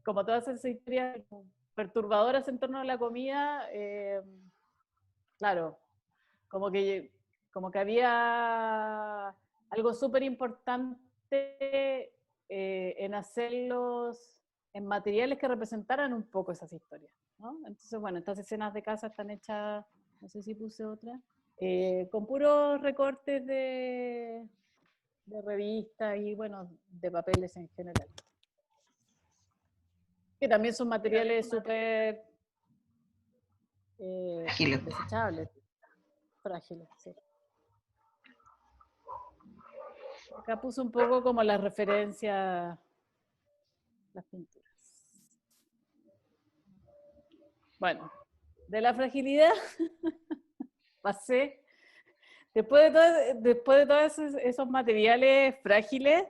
como todas esas historias perturbadoras en torno a la comida, claro, como que, como que había algo súper importante en hacerlos en materiales que representaran un poco esas historias, ¿no? Entonces, bueno, estas escenas de casa están hechas, no sé si puse otra, con puros recortes de revistas y, bueno, de papeles en general. Que también son materiales súper desechables, frágiles, sí. Acá puse un poco como la referencia, las pinturas. Bueno, de la fragilidad pasé, después de todos esos materiales frágiles,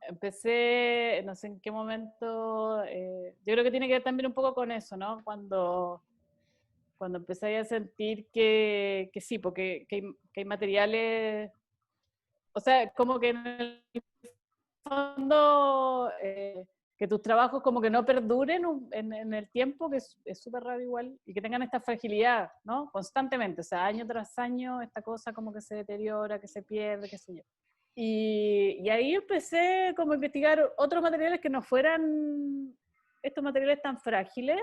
empecé, no sé en qué momento, yo creo que tiene que ver también un poco con eso, ¿no? Cuando empecé a sentir que sí, porque que hay materiales, o sea, como que en el fondo que tus trabajos como que no perduren en el tiempo, que es súper raro igual, y que tengan esta fragilidad, ¿no? Constantemente, o sea, año tras año, esta cosa como que se deteriora, que se pierde, qué sé yo. Y ahí empecé como a investigar otros materiales que no fueran estos materiales tan frágiles,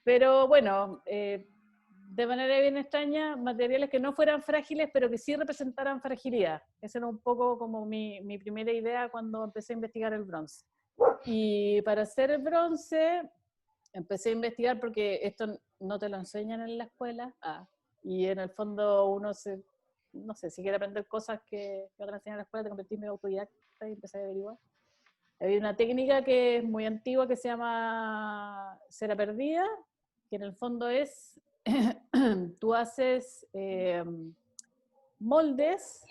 pero bueno, de manera bien extraña, materiales que no fueran frágiles, pero que sí representaran fragilidad. Esa era un poco como mi primera idea cuando empecé a investigar el bronce. Y para hacer el bronce, empecé a investigar porque esto no te lo enseñan en la escuela, y en el fondo uno se, no sé, si quiere aprender cosas que no te enseñan en la escuela, te convertís en autodidacta y empecé a averiguar. Hay una técnica que es muy antigua que se llama cera perdida, que en el fondo es, tú haces moldes,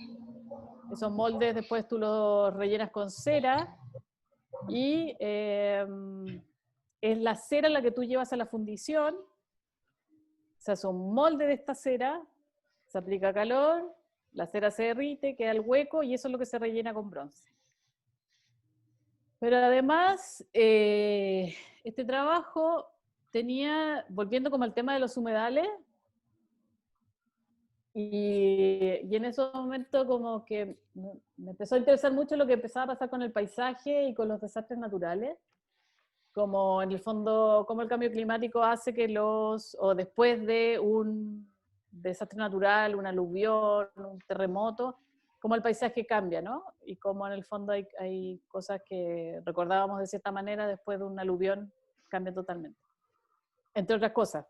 esos moldes después tú los rellenas con cera y es la cera la que tú llevas a la fundición, se hace un molde de esta cera, se aplica calor, la cera se derrite, queda el hueco y eso es lo que se rellena con bronce. Pero además, este trabajo tenía, volviendo como al tema de los humedales, y en esos momentos como que me empezó a interesar mucho lo que empezaba a pasar con el paisaje y con los desastres naturales, como en el fondo, cómo el cambio climático hace que o después de un desastre natural, un aluvión, un terremoto, cómo el paisaje cambia, ¿no? Y cómo en el fondo hay cosas que recordábamos de cierta manera después de un aluvión, cambia totalmente. Entre otras cosas.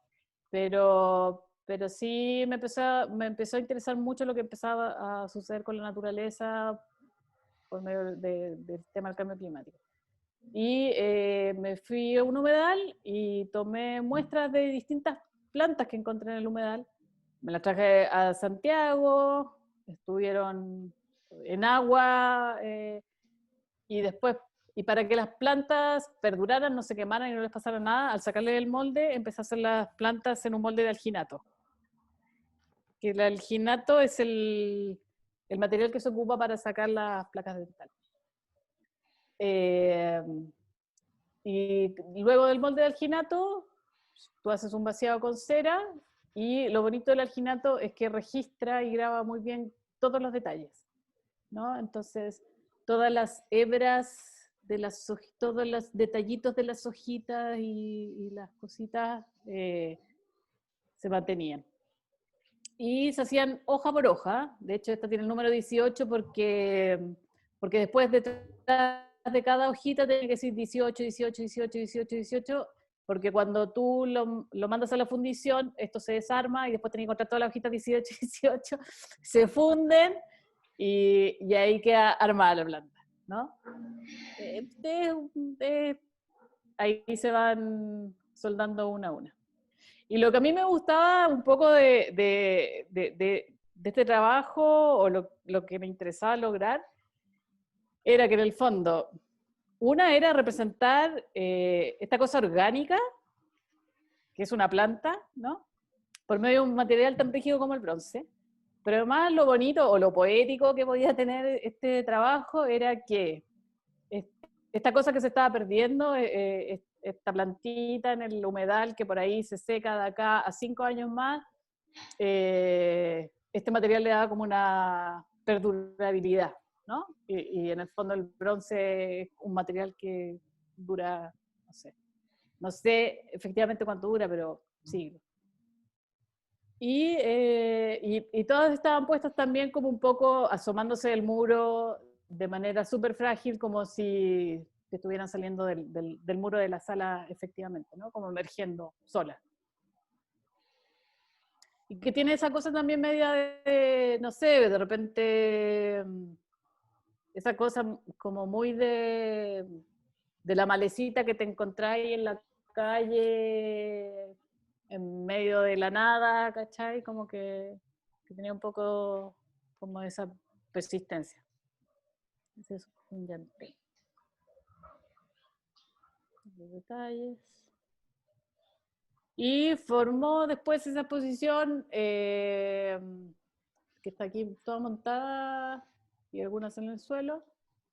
Pero sí me empezó a interesar mucho lo que empezaba a suceder con la naturaleza por medio del tema del cambio climático. Y me fui a un humedal y tomé muestras de distintas plantas que encontré en el humedal. Me las traje a Santiago, estuvieron en agua y después Y para que las plantas perduraran, no se quemaran y no les pasara nada, al sacarle el molde, empecé a hacer las plantas en un molde de alginato. Que el alginato es el material que se ocupa para sacar las placas dentales. Y luego del molde de alginato, tú haces un vaciado con cera, y lo bonito del alginato es que registra y graba muy bien todos los detalles, ¿no? Entonces, todas las hebras de todos los detallitos de las hojitas y las cositas se mantenían. Y se hacían hoja por hoja. De hecho, esta tiene el número 18 porque después detrás de cada hojita tiene que decir 18, 18, 18, 18, 18, porque cuando tú lo mandas a la fundición, esto se desarma y después tenés que encontrar todas las hojitas 18, 18, se funden y ahí queda armada la planta, ¿no? Ahí se van soldando una a una. Y lo que a mí me gustaba un poco de este trabajo, o lo que me interesaba lograr, era que en el fondo, una era representar esta cosa orgánica, que es una planta, ¿no? Por medio de un material tan rígido como el bronce. Pero además lo bonito o lo poético que podía tener este trabajo era que esta cosa que se estaba perdiendo, esta plantita en el humedal que por ahí se seca de acá a 5 años más, este material le da como una perdurabilidad, ¿no? Y en el fondo el bronce es un material que dura, no sé efectivamente cuánto dura, pero siglos. Y todas estaban puestas también como un poco asomándose del muro de manera súper frágil, como si estuvieran saliendo del muro de la sala efectivamente, ¿no? Como emergiendo sola. Y que tiene esa cosa también media no sé, de repente, esa cosa como muy de la malecita que te encontráis en la calle, en medio de la nada, ¿cachai? Como que tenía un poco como esa persistencia. Ese es un llante. Los detalles. Y formó después esa exposición que está aquí toda montada y algunas en el suelo.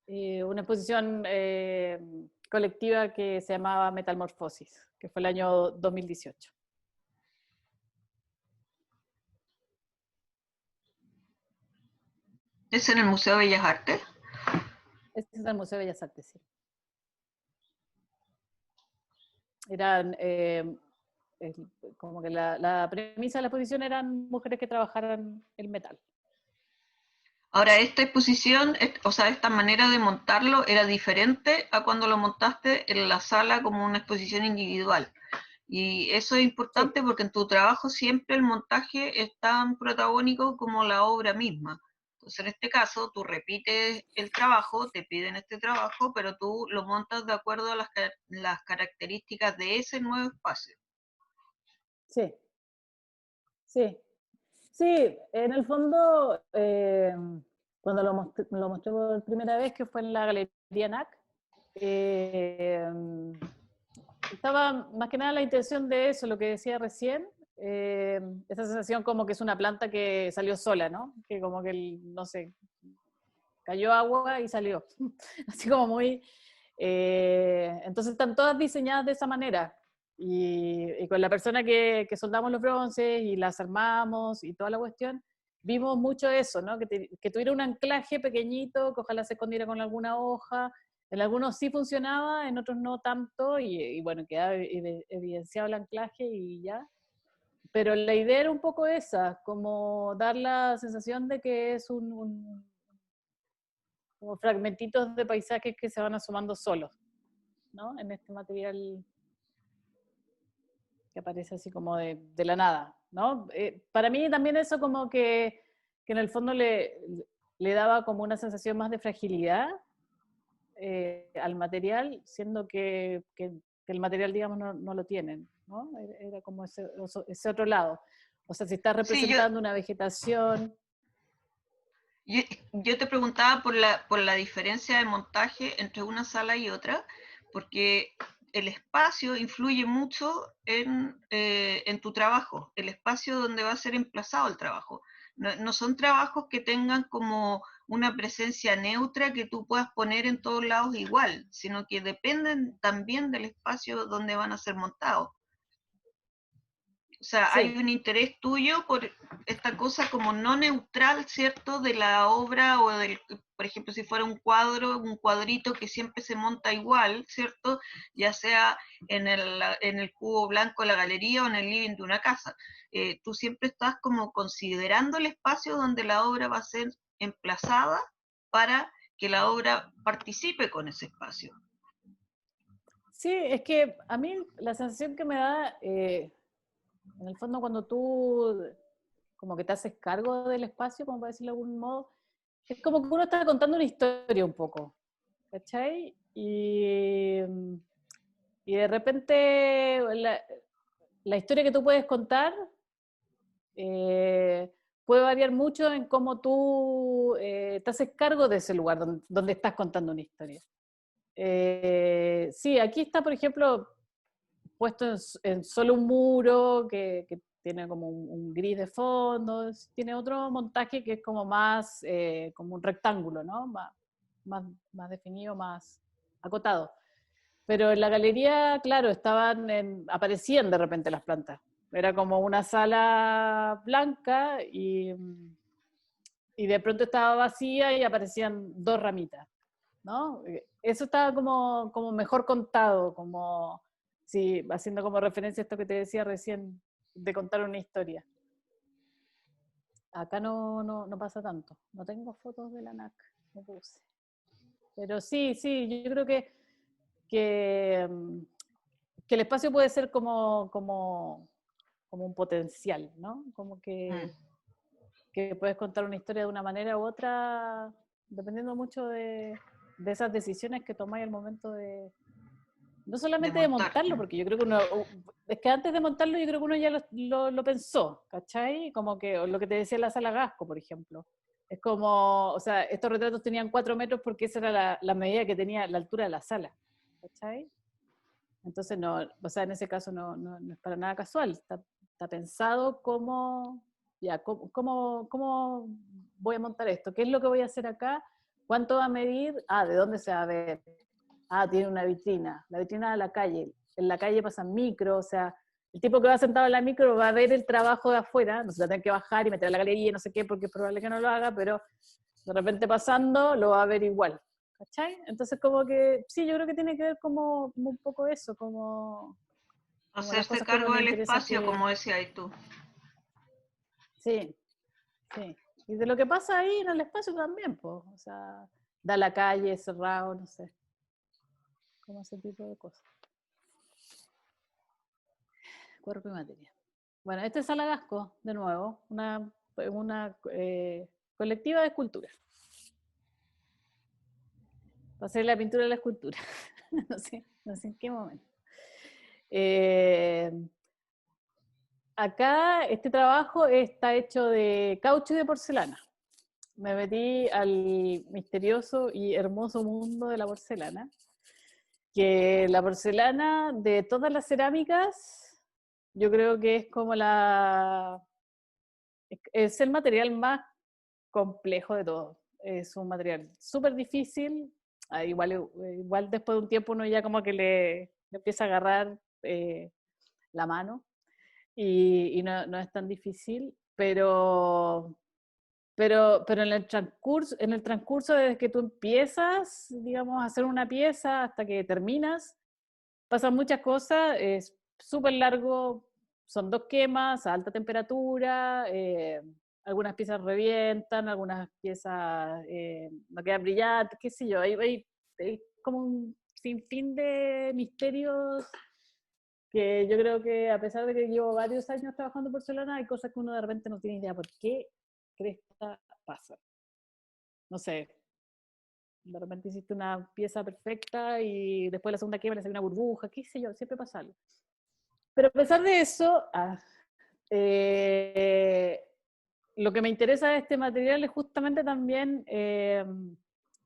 Una exposición colectiva que se llamaba Metamorfosis, que fue el año 2018. ¿Es en el Museo de Bellas Artes? Este es el Museo de Bellas Artes, sí. Eran, como que la premisa de la exposición eran mujeres que trabajaran el metal. Ahora, esta exposición, o sea, esta manera de montarlo era diferente a cuando lo montaste en la sala como una exposición individual. Y eso es importante Sí. porque en tu trabajo siempre el montaje es tan protagónico como la obra misma. Entonces, en este caso, tú repites el trabajo, te piden este trabajo, pero tú lo montas de acuerdo a las características de ese nuevo espacio. Sí, sí. Sí, en el fondo, cuando lo mostré por primera vez, que fue en la Galería NAC, eh, estaba más que nada la intención de eso, lo que decía recién, esa sensación como que es una planta que salió sola, ¿no? Que como que, no sé, cayó agua y salió. Así como muy... entonces están todas diseñadas de esa manera. Y con la persona que soldamos los bronces y las armamos y toda la cuestión, vimos mucho eso, ¿no? Que tuviera un anclaje pequeñito, que ojalá se escondiera con alguna hoja. En algunos sí funcionaba, en otros no tanto, y bueno, quedaba evidenciado el anclaje y ya. Pero la idea era un poco esa, como dar la sensación de que es como fragmentitos de paisajes que se van asomando solos, ¿no? En este material que aparece así como de la nada, ¿no? Para mí también eso como que en el fondo le daba como una sensación más de fragilidad al material, siendo que el material, digamos, no lo tienen, ¿no? Era como ese otro lado. O sea, si estás Sí, yo, representando una vegetación... Yo, yo te preguntaba por la diferencia de montaje entre una sala y otra, porque el espacio influye mucho en tu trabajo, el espacio donde va a ser emplazado el trabajo. No, no son trabajos que tengan como una presencia neutra que tú puedas poner en todos lados igual, sino que dependen también del espacio donde van a ser montados. O sea, hay Sí, un interés tuyo por esta cosa como no neutral, ¿cierto? De la obra o del, por ejemplo, si fuera un cuadro, un cuadrito que siempre se monta igual, ¿cierto? Ya sea en el cubo blanco de la galería o en el living de una casa. Tú siempre estás como considerando el espacio donde la obra va a ser emplazada para que la obra participe con ese espacio. sí, es que a mí la sensación que me da, en el fondo cuando tú como que te haces cargo del espacio, como para decirlo de algún modo, es como que uno está contando una historia un poco, ¿cachai? Y de repente la historia que tú puedes contar eh, puede variar mucho en cómo tú te haces cargo de ese lugar donde estás contando una historia. Sí, aquí está, por ejemplo, puesto en solo un muro que tiene como un gris de fondo, tiene otro montaje que es como más, como un rectángulo, ¿no? Más definido, más acotado. Pero en la galería, claro, aparecían de repente las plantas. Era como una sala blanca y de pronto estaba vacía y aparecían dos ramitas, ¿no? Eso estaba como mejor contado, como, sí, haciendo como referencia a esto que te decía recién, de contar una historia. Acá no pasa tanto. No tengo fotos de la NAC, no puse. Pero sí, sí, yo creo que, mm, que el espacio puede ser como un potencial, ¿no? Como Mm, que puedes contar una historia de una manera u otra, dependiendo mucho de esas decisiones que tomáis al momento no de solamente de montar. montarlo, porque yo creo que es que antes de montarlo yo creo que uno ya lo pensó, ¿cachai? Como que lo que te decía la sala Gasco, por ejemplo. Es como, o sea, estos retratos tenían 4 metros porque esa era la medida que tenía la altura de la sala, ¿cachai? Entonces, no, o sea, en ese caso no es para nada casual, está pensado como, ya, cómo voy a montar esto, qué es lo que voy a hacer acá, cuánto va a medir, ¿de dónde se va a ver? Tiene una vitrina, la vitrina de la calle, en la calle pasan micro, o sea, el tipo que va sentado en la micro va a ver el trabajo de afuera, no se va a tener que bajar y meter a la galería, no sé qué, porque es probable que no lo haga, pero de repente pasando lo va a ver igual. ¿Cachai? Entonces como que, sí, yo creo que tiene que ver como un poco eso, como las Hacerse cosas que a uno cargo le del interesa espacio, que, como decías tú. sí, sí. Y de lo que pasa ahí en el espacio también, pues, o sea, da la calle, cerrado, no sé, como ese tipo de cosas. Cuerpo y materia. Bueno, este es Salagasco, de nuevo, una colectiva de escultura. Va a ser la pintura de la escultura. No sé en qué momento. Eh, Acá este trabajo está hecho de caucho y de porcelana. Me metí al misterioso y hermoso mundo de la porcelana, que la porcelana de todas las cerámicas, yo creo que es como es el material más complejo de todo. Es un material súper difícil, igual después de un tiempo uno ya como que le empieza a agarrar la mano y no es tan difícil, pero en el transcurso desde que tú empiezas, digamos, a hacer una pieza hasta que terminas, pasan muchas cosas, es súper largo, son 2 quemas a alta temperatura, algunas piezas revientan, algunas piezas no quedan brillantes, qué sé yo, hay como un sinfín de misterios que yo creo que a pesar de que llevo varios años trabajando en porcelana, hay cosas que uno de repente no tiene idea por qué cresta pasa. No sé, de repente hiciste una pieza perfecta y después la segunda quema le sale una burbuja, qué sé yo, siempre pasa algo. Pero a pesar de eso, eh, lo que me interesa de este material es justamente también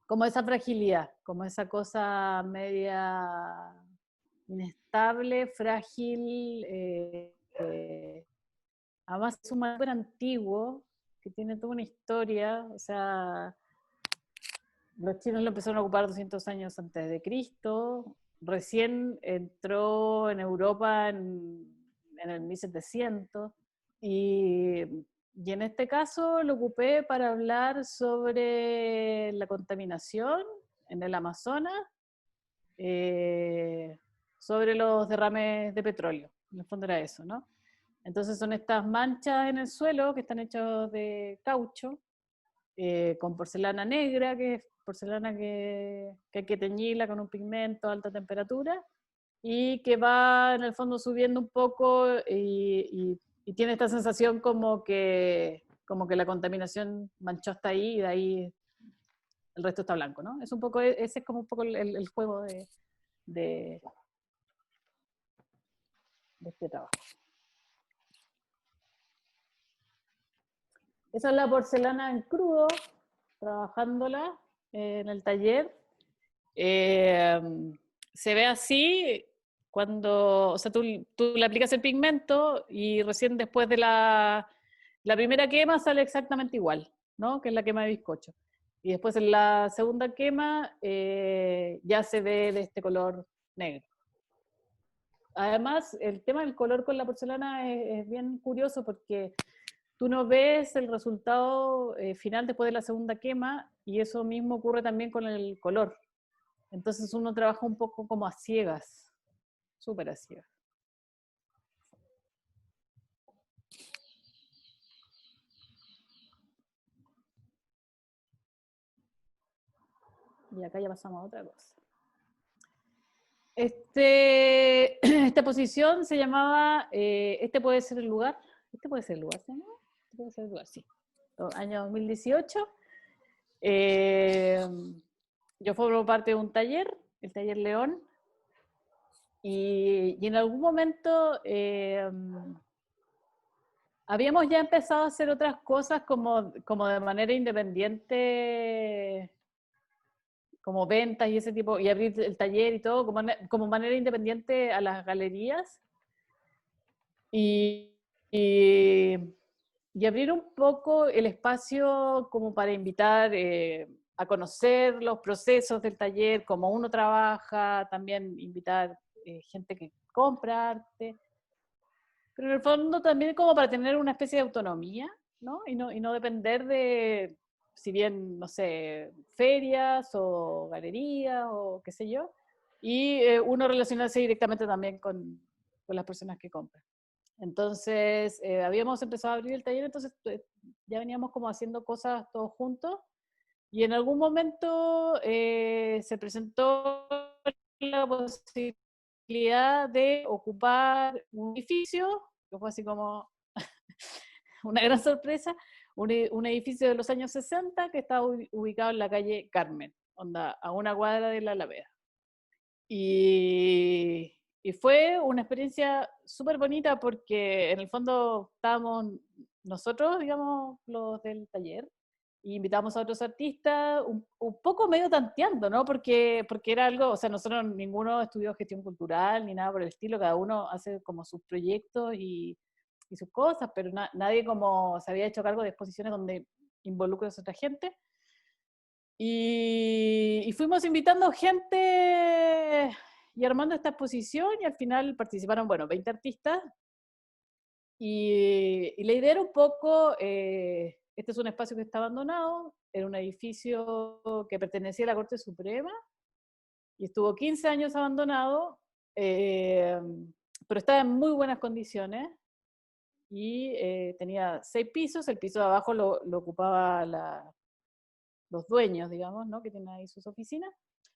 como esa fragilidad, como esa cosa media inestable, frágil, además es un material antiguo, que tiene toda una historia, o sea, los chinos lo empezaron a ocupar 200 años antes de Cristo, recién entró en Europa en el 1700, y en este caso lo ocupé para hablar sobre la contaminación en el Amazonas, eh, sobre los derrames de petróleo. En el fondo era eso, ¿no? Entonces son estas manchas en el suelo que están hechas de caucho, con porcelana negra, que es porcelana que hay que teñirla con un pigmento a alta temperatura, y que va en el fondo subiendo un poco y tiene esta sensación como que la contaminación manchó hasta ahí y de ahí el resto está blanco, ¿no? Es un poco, ese es como un poco el juego de, de este trabajo. Esa es la porcelana en crudo, trabajándola en el taller. Eh, Se ve así cuando, o sea, tú le aplicas el pigmento y recién después de la primera quema sale exactamente igual, ¿no? Que es la quema de bizcocho. Y después en la segunda quema ya se ve de este color negro. Además, el tema del color con la porcelana es bien curioso porque tú no ves el resultado final después de la segunda quema, y eso mismo ocurre también con el color. Entonces uno trabaja un poco como a ciegas, súper a ciegas. Y acá ya pasamos a otra cosa. Esta posición se llamaba, este puede ser el lugar, este puede ser el lugar, ¿sí? Este puede ser el lugar, sí. Año 2018. Yo formo parte de un taller, el taller León, y en algún momento habíamos ya empezado a hacer otras cosas como de manera independiente, como ventas y ese tipo, y abrir el taller y todo, como manera independiente a las galerías. Y, y, y abrir un poco el espacio como para invitar a conocer los procesos del taller, cómo uno trabaja, también invitar gente que compra arte, pero en el fondo también como para tener una especie de autonomía, ¿no? Y no depender de, si bien, no sé, ferias o galerías o qué sé yo, y uno relacionarse directamente también con las personas que compran. Entonces, habíamos empezado a abrir el taller, entonces ya veníamos como haciendo cosas todos juntos, y en algún momento se presentó la posibilidad de ocupar un edificio, que fue así como una gran sorpresa, un edificio de los años 60 que estaba ubicado en la calle Carmen, onda, a una cuadra de la Alameda. Y fue una experiencia súper bonita porque en el fondo estábamos nosotros, digamos, los del taller, y invitamos a otros artistas, un poco medio tanteando, ¿no? Porque era algo, o sea, nosotros ninguno estudió gestión cultural ni nada por el estilo, cada uno hace como sus proyectos y sus cosas, pero nadie como se había hecho cargo de exposiciones donde involucras a otra gente. Y fuimos invitando gente y armando esta exposición, y al final participaron, bueno, 20 artistas. Y la idea era un poco, este es un espacio que está abandonado, era un edificio que pertenecía a la Corte Suprema y estuvo 15 años abandonado, pero estaba en muy buenas condiciones y tenía 6 pisos, el piso de abajo lo ocupaba los dueños, digamos, ¿no? Que tienen ahí sus oficinas.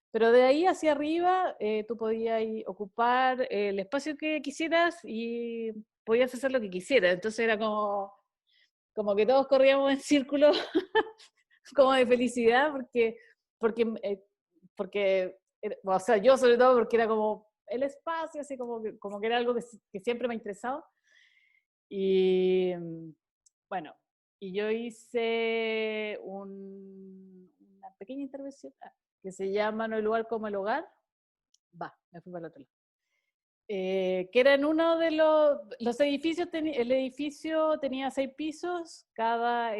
Pero de ahí hacia arriba tú podías ocupar el espacio que quisieras y podías hacer lo que quisieras. Entonces era como que todos corríamos en círculo, como de felicidad, porque o sea, yo sobre todo porque era como el espacio, así como que era algo que siempre me ha interesado. Y bueno, y yo hice una pequeña intervención que se llama No hay lugar como el hogar. Me fui para el otro lado. Que era en uno de los edificios, el edificio tenía 6 pisos, cada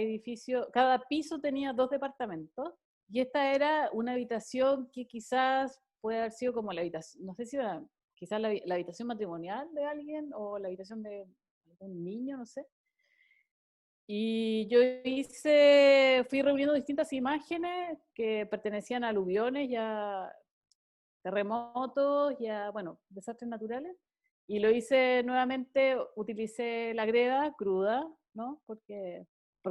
piso tenía 2 departamentos, y esta era una habitación que quizás puede haber sido como la habitación, no sé si era quizás la habitación matrimonial de alguien, o la habitación de algún niño, no sé. Y yo fui reuniendo distintas imágenes que pertenecían a aluviones y a terremotos y a, bueno, desastres naturales. Y lo hice nuevamente, utilicé la greda cruda, ¿no? Porque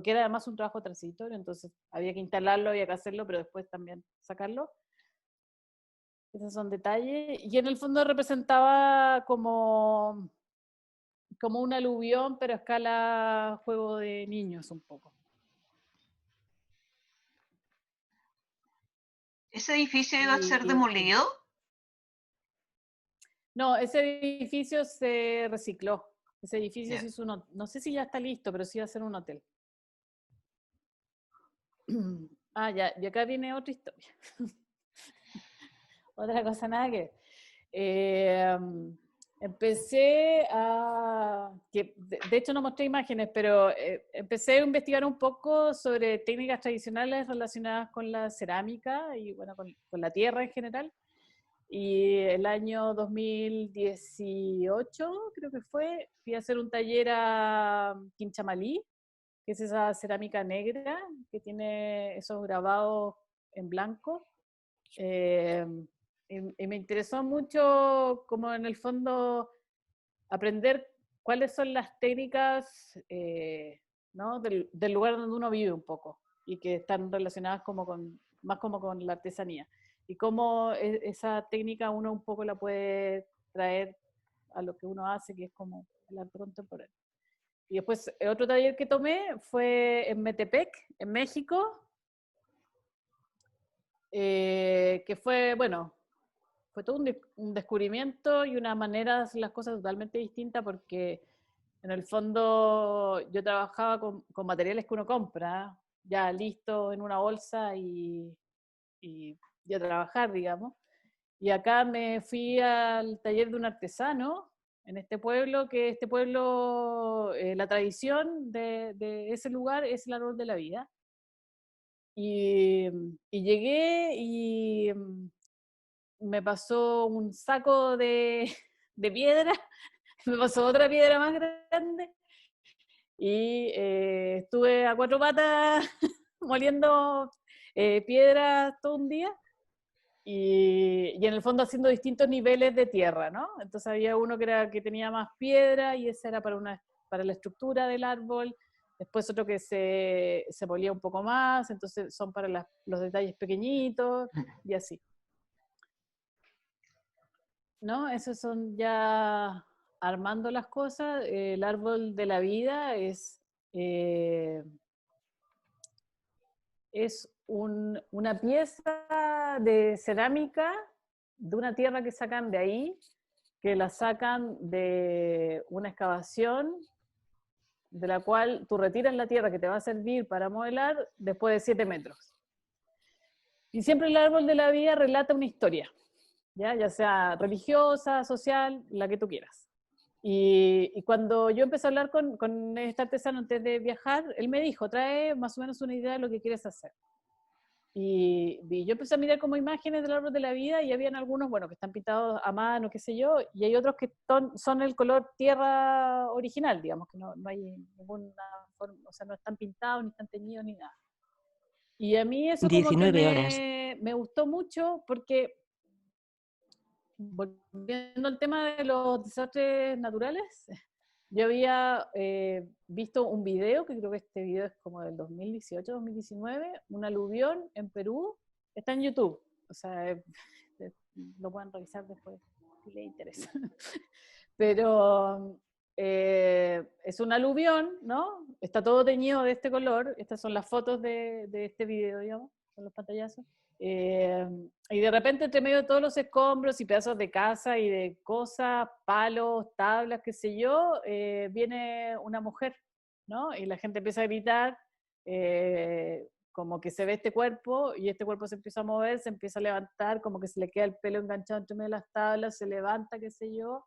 era además un trabajo transitorio, entonces había que instalarlo, había que hacerlo, pero después también sacarlo. Esos son detalles. Y en el fondo representaba como un aluvión, pero a escala juego de niños un poco. ¿Ese edificio iba a ser demolido? No, ese edificio se recicló. Ese edificio se hizo no sé si ya está listo, pero sí va a ser un hotel. Ya, y acá viene otra historia. Otra cosa, nada que empecé de hecho no mostré imágenes, pero empecé a investigar un poco sobre técnicas tradicionales relacionadas con la cerámica y bueno, con la tierra en general. Y el año 2018, creo que fui a hacer un taller a Quinchamalí, que es esa cerámica negra que tiene esos grabados en blanco. Y me interesó mucho, como en el fondo, aprender cuáles son las técnicas, ¿no? del lugar donde uno vive un poco, y que están relacionadas más como con la artesanía. Y cómo esa técnica uno un poco la puede traer a lo que uno hace, que es como el arte contemporáneo. Y después, otro taller que tomé fue en Metepec, en México, que fue, bueno, fue todo un descubrimiento y una manera de hacer las cosas totalmente distinta, porque en el fondo yo trabajaba con materiales que uno compra, ya listo en una bolsa y a trabajar, digamos. Y acá me fui al taller de un artesano en este pueblo, la tradición de ese lugar es el árbol de la vida. Y llegué y me pasó un saco de piedra, me pasó otra piedra más grande, y estuve a 4 patas moliendo piedras todo un día, y en el fondo haciendo distintos niveles de tierra, ¿no? Entonces había uno que tenía más piedra, y ese era para la estructura del árbol. Después otro que se molía un poco más, entonces son para los detalles pequeñitos, y así. ¿No? Esos son ya armando las cosas. El árbol de la vida eh, es una pieza de cerámica de una tierra que sacan de ahí, que la sacan de una excavación, de la cual tú retiras la tierra que te va a servir para modelar después de 7 metros. Y siempre el árbol de la vida relata una historia, ya sea religiosa, social, la que tú quieras. Y cuando yo empecé a hablar con este artesano antes de viajar, él me dijo, trae más o menos una idea de lo que quieres hacer. Y yo empecé a mirar como imágenes del árbol de la vida, y habían algunos, bueno, que están pintados a mano, qué sé yo, y hay otros que son el color tierra original, digamos, que no hay ninguna forma, o sea, no están pintados, ni están teñidos, ni nada. Y a mí eso como que 19 horas. me gustó mucho, porque volviendo al tema de los desastres naturales, yo había visto un video, que creo que este video es como del 2018, 2019, un aluvión en Perú, está en YouTube, o sea, lo pueden revisar después si les interesa. Pero es un aluvión, ¿no? Está todo teñido de este color, estas son las fotos de este video, digamos, son los pantallazos. Y de repente, entre medio de todos los escombros y pedazos de casa y de cosas, palos, tablas, qué sé yo, viene una mujer ¿no? Y la gente empieza a gritar, como que se ve este cuerpo, y este cuerpo se empieza a mover, se empieza a levantar, como que se le queda el pelo enganchado entre medio de las tablas, se levanta, qué sé yo,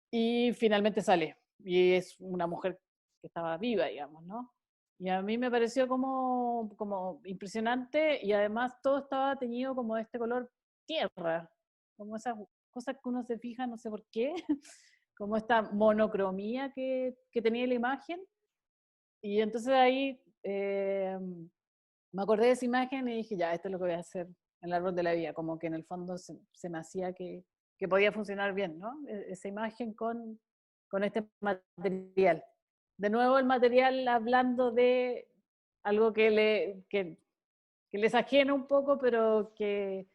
y finalmente sale. Y es una mujer que estaba viva, digamos, ¿no? Y a mí me pareció como impresionante, y además todo estaba teñido como de este color tierra, como esas cosas que uno se fija, no sé por qué, como esta monocromía que tenía la imagen. Y entonces ahí me acordé de esa imagen y dije, ya, esto es lo que voy a hacer en el árbol de la vida, como que en el fondo se me hacía que podía funcionar bien, ¿no? Esa imagen con este material. De nuevo el material hablando de algo que les ajena un poco, pero que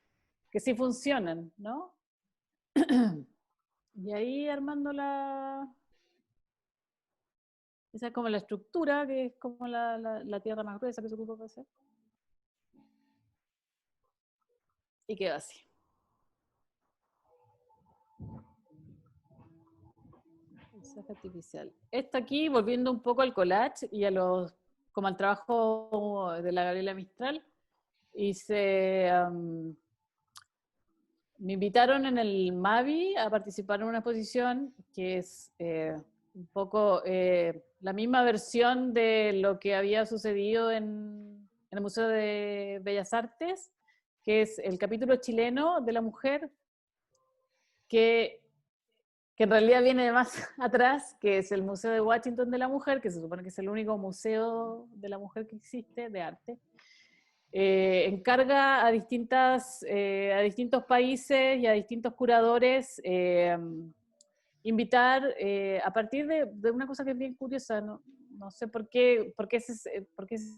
sí funcionan, ¿no? Y ahí armando esa es como la estructura, que es como la tierra más gruesa que se ocupa para hacer. Y quedó así. Paisaje artificial. Esto aquí, volviendo un poco al collage y como al trabajo de la Gabriela Mistral, me invitaron en el MAVI a participar en una exposición que es un poco la misma versión de lo que había sucedido en el Museo de Bellas Artes, que es el capítulo chileno de la mujer, que en realidad viene de más atrás, que es el Museo de Washington de la Mujer, que se supone que es el único museo de la mujer que existe de arte. Encarga a distintos países y a distintos curadores invitar a partir de una cosa que es bien curiosa, no sé por qué ese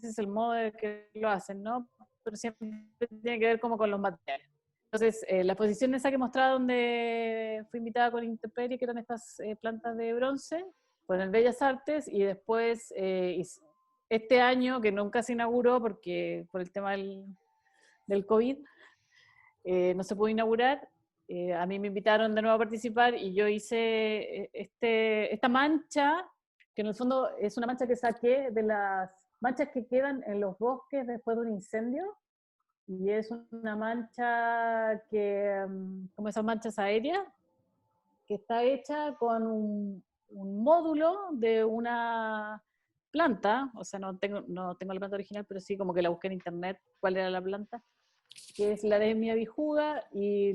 es el modo de que lo hacen, ¿no? Pero siempre tiene que ver como con los materiales. Entonces, la exposición esa que mostraba donde fui invitada con Intemperie, que eran estas plantas de bronce, fue en el Bellas Artes, y después este año, que nunca se inauguró porque por el tema del COVID, no se pudo inaugurar, a mí me invitaron de nuevo a participar y yo hice esta mancha, que en el fondo es una mancha que saqué de las manchas que quedan en los bosques después de un incendio, y es una mancha como esas manchas aéreas, que está hecha con un módulo de una planta, o sea, no tengo la planta original, pero sí como que la busqué en internet, cuál era la planta, que es la de mi abijuga, y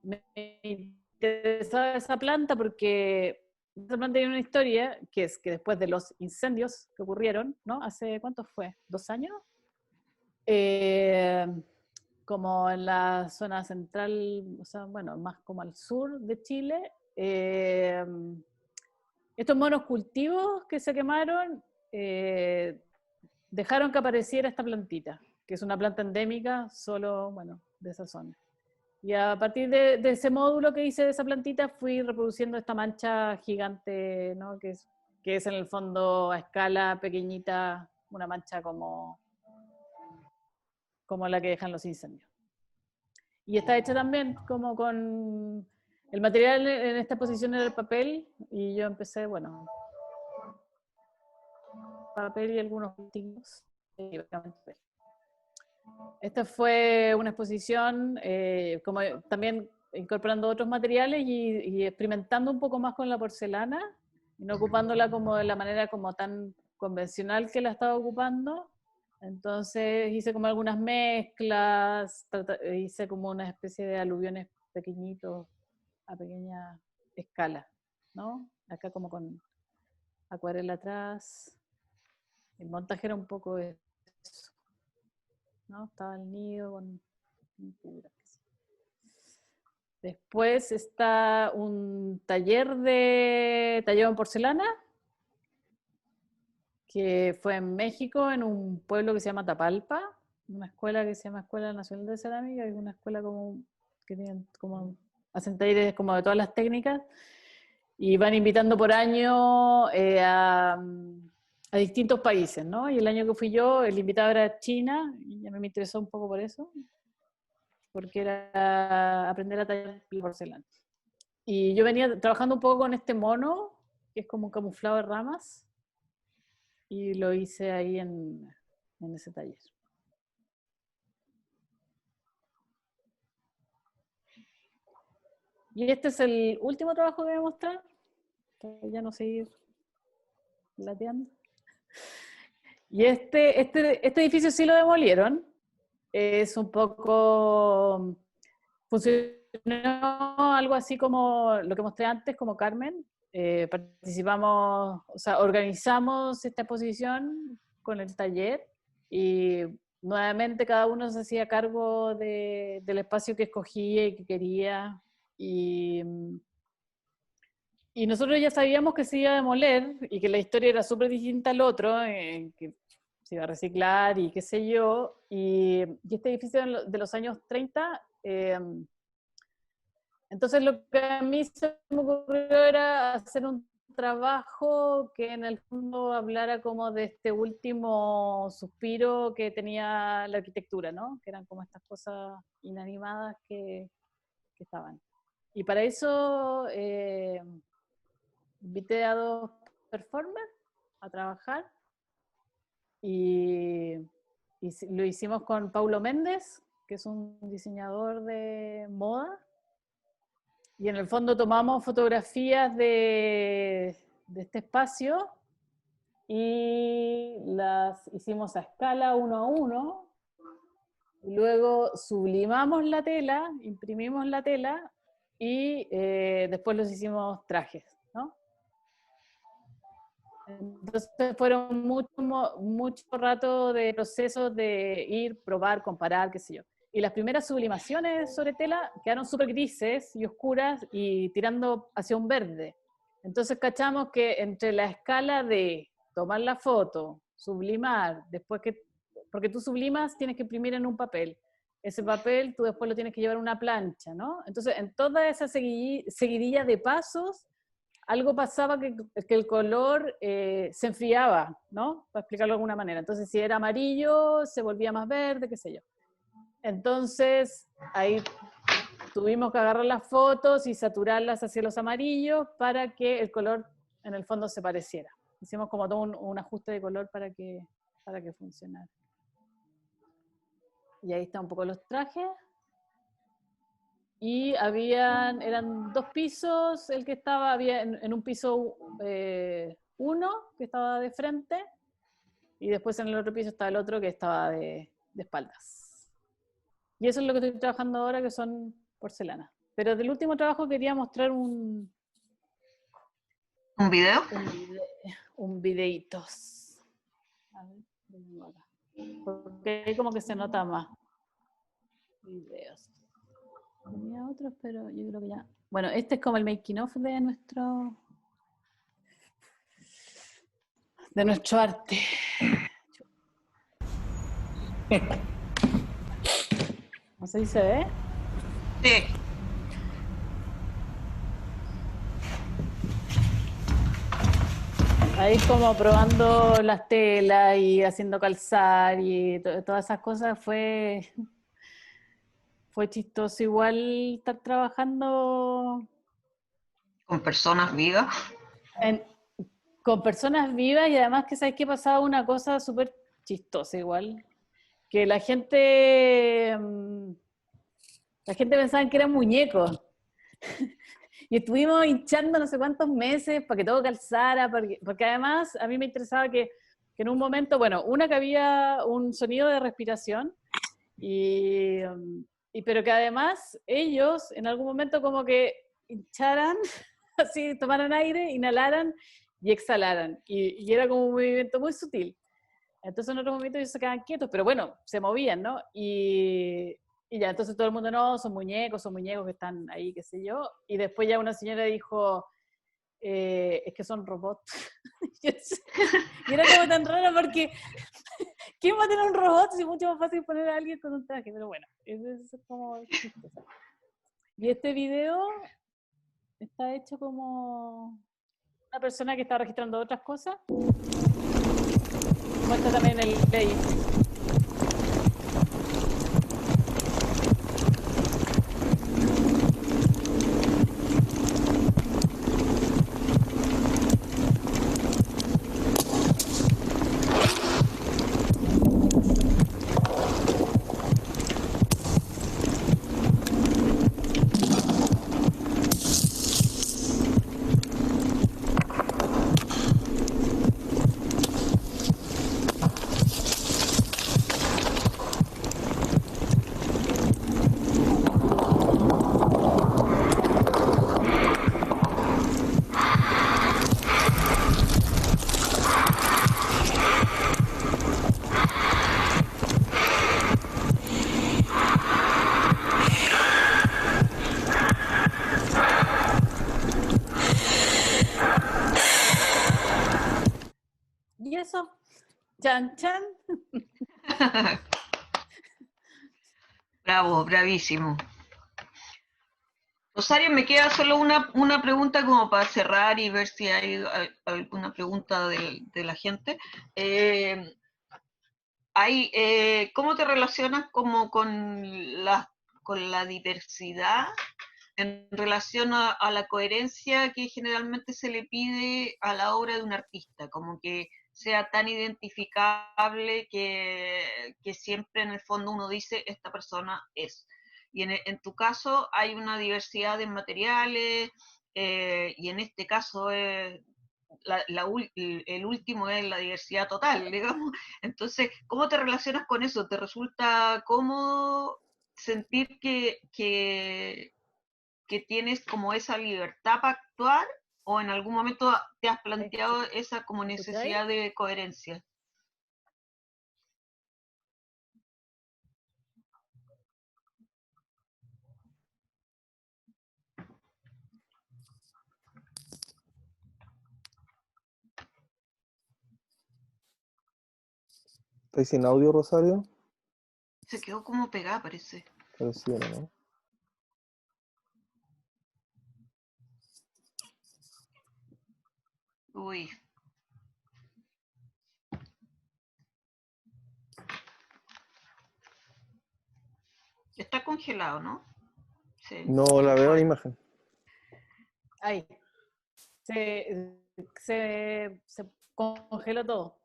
me interesaba esa planta porque esa planta tiene una historia, que es que después de los incendios que ocurrieron, ¿no? ¿Hace cuánto fue? ¿2 años? Eh, como en la zona central, o sea, bueno, más como al sur de Chile, estos monocultivos que se quemaron dejaron que apareciera esta plantita, que es una planta endémica solo, bueno, de esa zona. Y a partir de ese módulo que hice de esa plantita, fui reproduciendo esta mancha gigante, ¿no? Que es en el fondo a escala pequeñita, una mancha como la que dejan los incendios. Y está hecha también como con el material en esta exposición era el papel, y yo empecé, bueno, papel y algunos tintos. Esta fue una exposición como también incorporando otros materiales y experimentando un poco más con la porcelana, y no ocupándola como de la manera como tan convencional que la estaba ocupando. Entonces hice como algunas mezclas, hice como una especie de aluviones pequeñitos a pequeña escala, ¿no? Acá como con acuarela atrás. El montaje era un poco eso, ¿no? Estaba el nido con pintura. Después está un taller en porcelana, que fue en México, en un pueblo que se llama Tapalpa, una escuela que se llama Escuela Nacional de Cerámica, es una escuela como que tienen como, hacen talleres como de todas las técnicas, y van invitando por año a distintos países, ¿no? Y el año que fui yo, el invitado era China, y ya me interesó un poco por eso, porque era aprender a tallar porcelana. Y yo venía trabajando un poco con este mono, que es como un camuflado de ramas, y lo hice ahí en ese taller. Y este es el último trabajo que voy a mostrar, para ya no seguir lateando. Y este edificio sí lo demolieron. Es un poco... Funcionó algo así como lo que mostré antes, como Carmen. Participamos, o sea, organizamos esta exposición con el taller y nuevamente cada uno se hacía cargo del espacio que escogía y que quería. Y nosotros ya sabíamos que se iba a demoler y que la historia era súper distinta al otro, que se iba a reciclar y qué sé yo. Y este edificio de los años 30, entonces lo que a mí se me ocurrió era hacer un trabajo que en el fondo hablara como de este último suspiro que tenía la arquitectura, ¿no? Que eran como estas cosas inanimadas que estaban. Y para eso invité a 2 performers a trabajar y lo hicimos con Paulo Méndez, que es un diseñador de moda, y en el fondo tomamos fotografías de este espacio y las hicimos a escala 1 a 1, y luego sublimamos la tela, imprimimos la tela y después los hicimos trajes, ¿no? Entonces fueron mucho rato de procesos de ir, probar, comparar, qué sé yo. Y las primeras sublimaciones sobre tela quedaron súper grises y oscuras y tirando hacia un verde. Entonces cachamos que entre la escala de tomar la foto, sublimar, porque tú sublimas, tienes que imprimir en un papel. Ese papel tú después lo tienes que llevar a una plancha, ¿no? Entonces en toda esa seguidilla de pasos, algo pasaba que el color se enfriaba, ¿no? Para explicarlo de alguna manera. Entonces, si era amarillo, se volvía más verde, qué sé yo. Entonces, ahí tuvimos que agarrar las fotos y saturarlas hacia los amarillos para que el color, en el fondo, se pareciera. Hicimos como todo un ajuste de color para que funcionara. Y ahí están un poco los trajes. Y eran 2 pisos, el que había en un piso 1, que estaba de frente, y después en el otro piso estaba el otro que estaba de espaldas. Y eso es lo que estoy trabajando ahora, que son porcelanas. Pero del último trabajo quería mostrar ¿Un video? Un videitos. A ver, porque ahí como que se nota más. Videos. Tenía otros, pero yo creo que ya... Bueno, este es como el making of de nuestro arte. No sé si se ve. Sí. Ahí como probando las telas y haciendo calzar y todas esas cosas fue chistoso igual estar trabajando Con personas vivas. Con personas vivas, y además que sabes que pasaba una cosa súper chistosa igual, que la gente pensaba que eran muñecos. Y estuvimos hinchando no sé cuántos meses para que todo calzara, porque además a mí me interesaba que en un momento, bueno, que había un sonido de respiración, pero que además ellos en algún momento como que hincharan, así tomaran aire, inhalaran y exhalaran. Y era como un movimiento muy sutil. Entonces en otros momentos ellos se quedaban quietos, pero bueno, se movían, ¿no? Y ya, entonces todo el mundo, no, son muñecos que están ahí, qué sé yo. Y después ya una señora dijo, es que son robots. Y era como tan raro porque, ¿quién va a tener un robot si es mucho más fácil poner a alguien con un traje? Pero bueno, eso es como chistoso. Y este video está hecho como una persona que está registrando otras cosas. Muestra también el play. eso. Chan, chan. Bravo, bravísimo. Rosario, me queda solo una pregunta como para cerrar y ver si hay alguna pregunta de la gente. ¿Cómo te relacionas como con la diversidad en relación a la coherencia que generalmente se le pide a la obra de un artista? Como que sea tan identificable que siempre en el fondo uno dice, esta persona es. Y en tu caso hay una diversidad de materiales, y en este caso el último es la diversidad total, digamos. Entonces, ¿cómo te relacionas con eso? ¿Te resulta cómodo sentir que tienes como esa libertad para actuar, o en algún momento te has planteado esa como ¿Escucháis? necesidad de coherencia? ¿Estáis sin audio, Rosario? Se quedó como pegada, parece. Pareciera, ¿no? Uy. Está congelado, ¿no? Sí, No la veo la imagen. Ahí. Se congeló todo.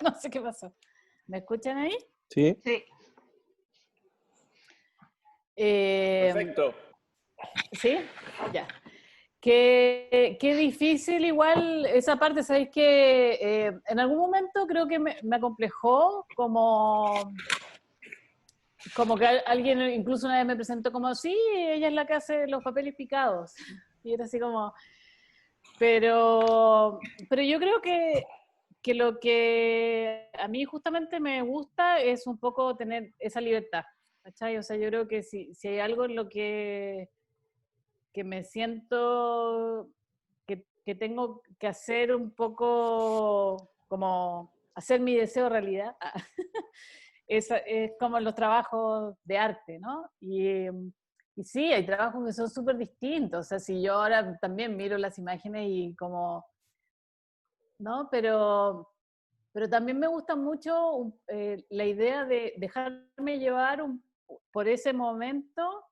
No sé qué pasó. ¿Me escuchan ahí? ¿Sí? sí. Perfecto. ¿Sí? Ya. Qué difícil igual esa parte, ¿sabéis que en algún momento creo que me acomplejó como que alguien incluso una vez me presentó como, sí, ella es la que hace los papeles picados. Y era así como, pero yo creo que lo que a mí justamente me gusta es un poco tener esa libertad, ¿cachai? O sea, yo creo que si hay algo en lo que me siento que tengo que hacer un poco como hacer mi deseo realidad, es como los trabajos de arte, ¿no? Y sí, hay trabajos que son súper distintos, o sea, si yo ahora también miro las imágenes y como, ¿no? Pero también me gusta mucho la idea de dejarme llevar por ese momento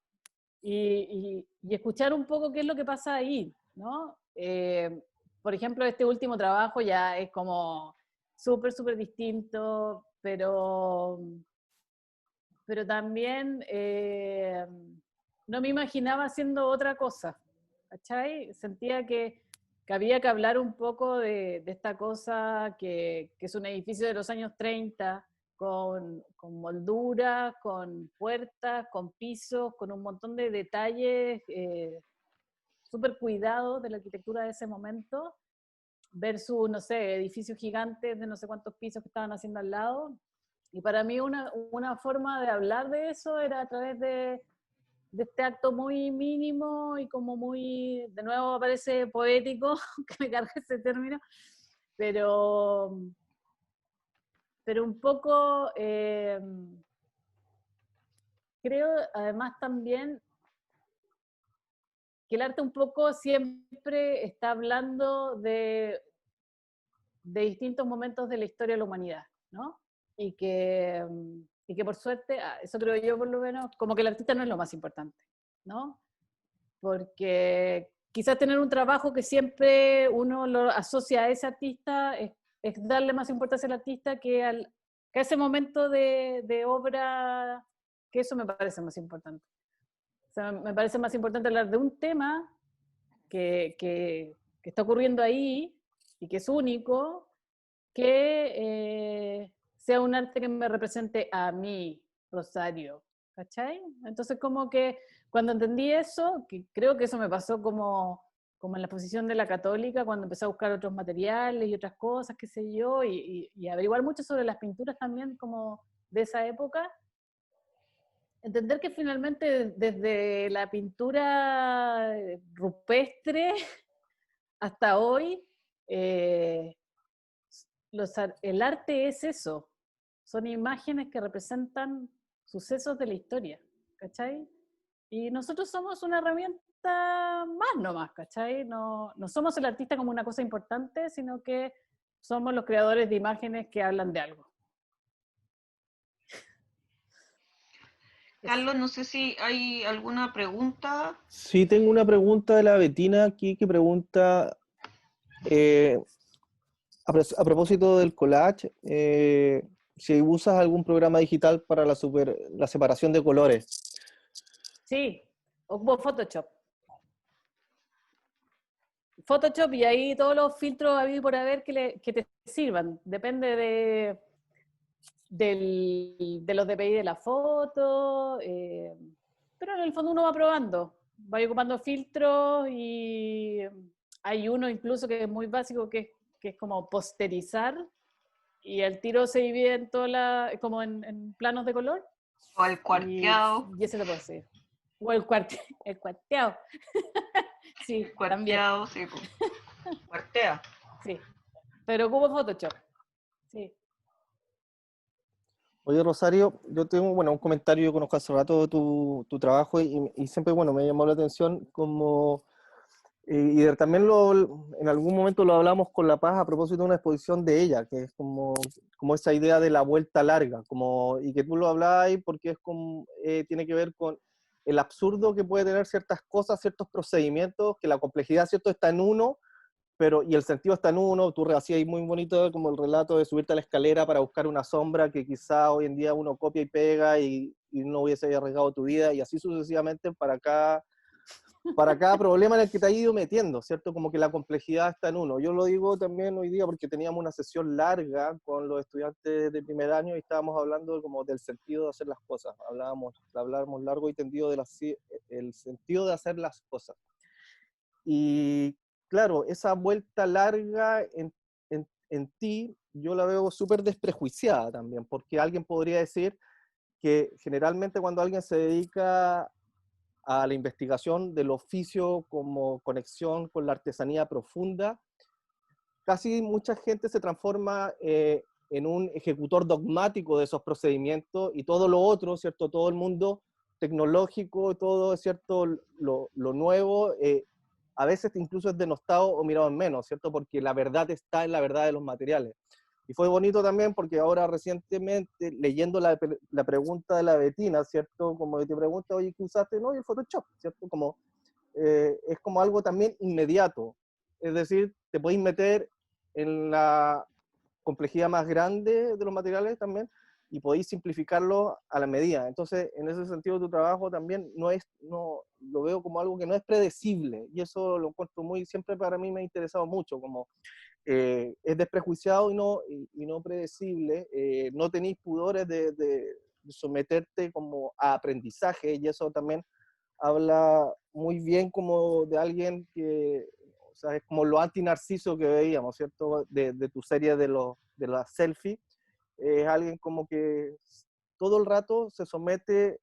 y escuchar un poco qué es lo que pasa ahí, ¿no? Por ejemplo, este último trabajo ya es como súper, súper distinto, pero también no me imaginaba haciendo otra cosa, ¿cachai? Sentía que había que hablar un poco de esta cosa que es un edificio de los años 30, con molduras, con puertas, con pisos, con un montón de detalles súper cuidados de la arquitectura de ese momento, versus, no sé, edificios gigantes de no sé cuántos pisos que estaban haciendo al lado. Y para mí una forma de hablar de eso era a través de este acto muy mínimo y como muy, de nuevo parece poético, que me cargue ese término, pero, pero un poco, creo además también que el arte un poco siempre está hablando de distintos momentos de la historia de la humanidad, ¿no? Y que por suerte, eso creo yo por lo menos, como que el artista no es lo más importante, ¿no? Porque quizás tener un trabajo que siempre uno lo asocia a ese artista es darle más importancia al artista que a ese momento de obra, que eso me parece más importante. O sea, me parece más importante hablar de un tema que está ocurriendo ahí y que es único, que sea un arte que me represente a mí, Rosario, ¿cachai? Entonces como que cuando entendí eso, que creo que eso me pasó como en la exposición de la Católica, cuando empecé a buscar otros materiales y otras cosas, qué sé yo, y averiguar mucho sobre las pinturas también como de esa época, entender que finalmente desde la pintura rupestre hasta hoy, eh, el arte es eso, son imágenes que representan sucesos de la historia, ¿cachai? Y nosotros somos una herramienta más nomás, ¿cachai? No somos el artista como una cosa importante, sino que somos los creadores de imágenes que hablan de algo. Carlos, no sé si hay alguna pregunta. Sí, tengo una pregunta de la Betina aquí que pregunta, a propósito del collage, si usas algún programa digital para la separación de colores. Sí, ocupo Photoshop. Photoshop y ahí todos los filtros habidos y por haber que te sirvan. Depende de los DPI de la foto, pero en el fondo uno va probando. Va ocupando filtros y hay uno incluso que es muy básico que es como posterizar y el tiro se divide en como en planos de color. O el cuarteado. Y ese te puede ser. O el cuarteado. Sí, Cuarteado, también. sí. Cuartea. Sí, pero ocupo Photoshop. Sí. Oye, Rosario, yo tengo, bueno, un comentario, yo conozco hace rato tu trabajo y siempre, bueno, me llamó la atención como, también en algún momento lo hablamos con La Paz a propósito de una exposición de ella, que es como esa idea de la vuelta larga, y que tú lo hablabas ahí porque es como, tiene que ver con el absurdo que puede tener ciertas cosas, ciertos procedimientos, que la complejidad, ¿cierto?, está en uno, y el sentido está en uno. Tú hacías ahí muy bonito como el relato de subirte a la escalera para buscar una sombra que quizá hoy en día uno copia y pega y no hubiese arriesgado tu vida, y así sucesivamente para cada problema en el que te has ido metiendo, ¿cierto? Como que la complejidad está en uno. Yo lo digo también hoy día porque teníamos una sesión larga con los estudiantes de primer año y estábamos hablando como del sentido de hacer las cosas. Hablábamos largo y tendido el sentido de hacer las cosas. Y claro, esa vuelta larga en ti, yo la veo súper desprejuiciada también, porque alguien podría decir que generalmente cuando alguien se dedica a la investigación del oficio como conexión con la artesanía profunda, casi mucha gente se transforma en un ejecutor dogmático de esos procedimientos, y todo lo otro, ¿cierto? Todo el mundo tecnológico, todo, ¿cierto? Lo nuevo, a veces incluso es denostado o mirado en menos, ¿cierto? Porque la verdad está en la verdad de los materiales. Y fue bonito también porque ahora recientemente, leyendo la pregunta de la Betina, ¿cierto? Como te pregunta, oye, ¿qué usaste? No, y el Photoshop, ¿cierto? Como, es como algo también inmediato. Es decir, te podéis meter en la complejidad más grande de los materiales también y podéis simplificarlo a la medida. Entonces, en ese sentido, tu trabajo también no lo veo como algo que no es predecible, y eso lo encuentro siempre para mí me ha interesado mucho, como es desprejuiciado y no predecible, no tenéis pudores de someterte como a aprendizaje, y eso también habla muy bien como de alguien que, o sea, es como lo anti-narciso que veíamos, ¿cierto? De tu serie de las selfies, es alguien como que todo el rato se somete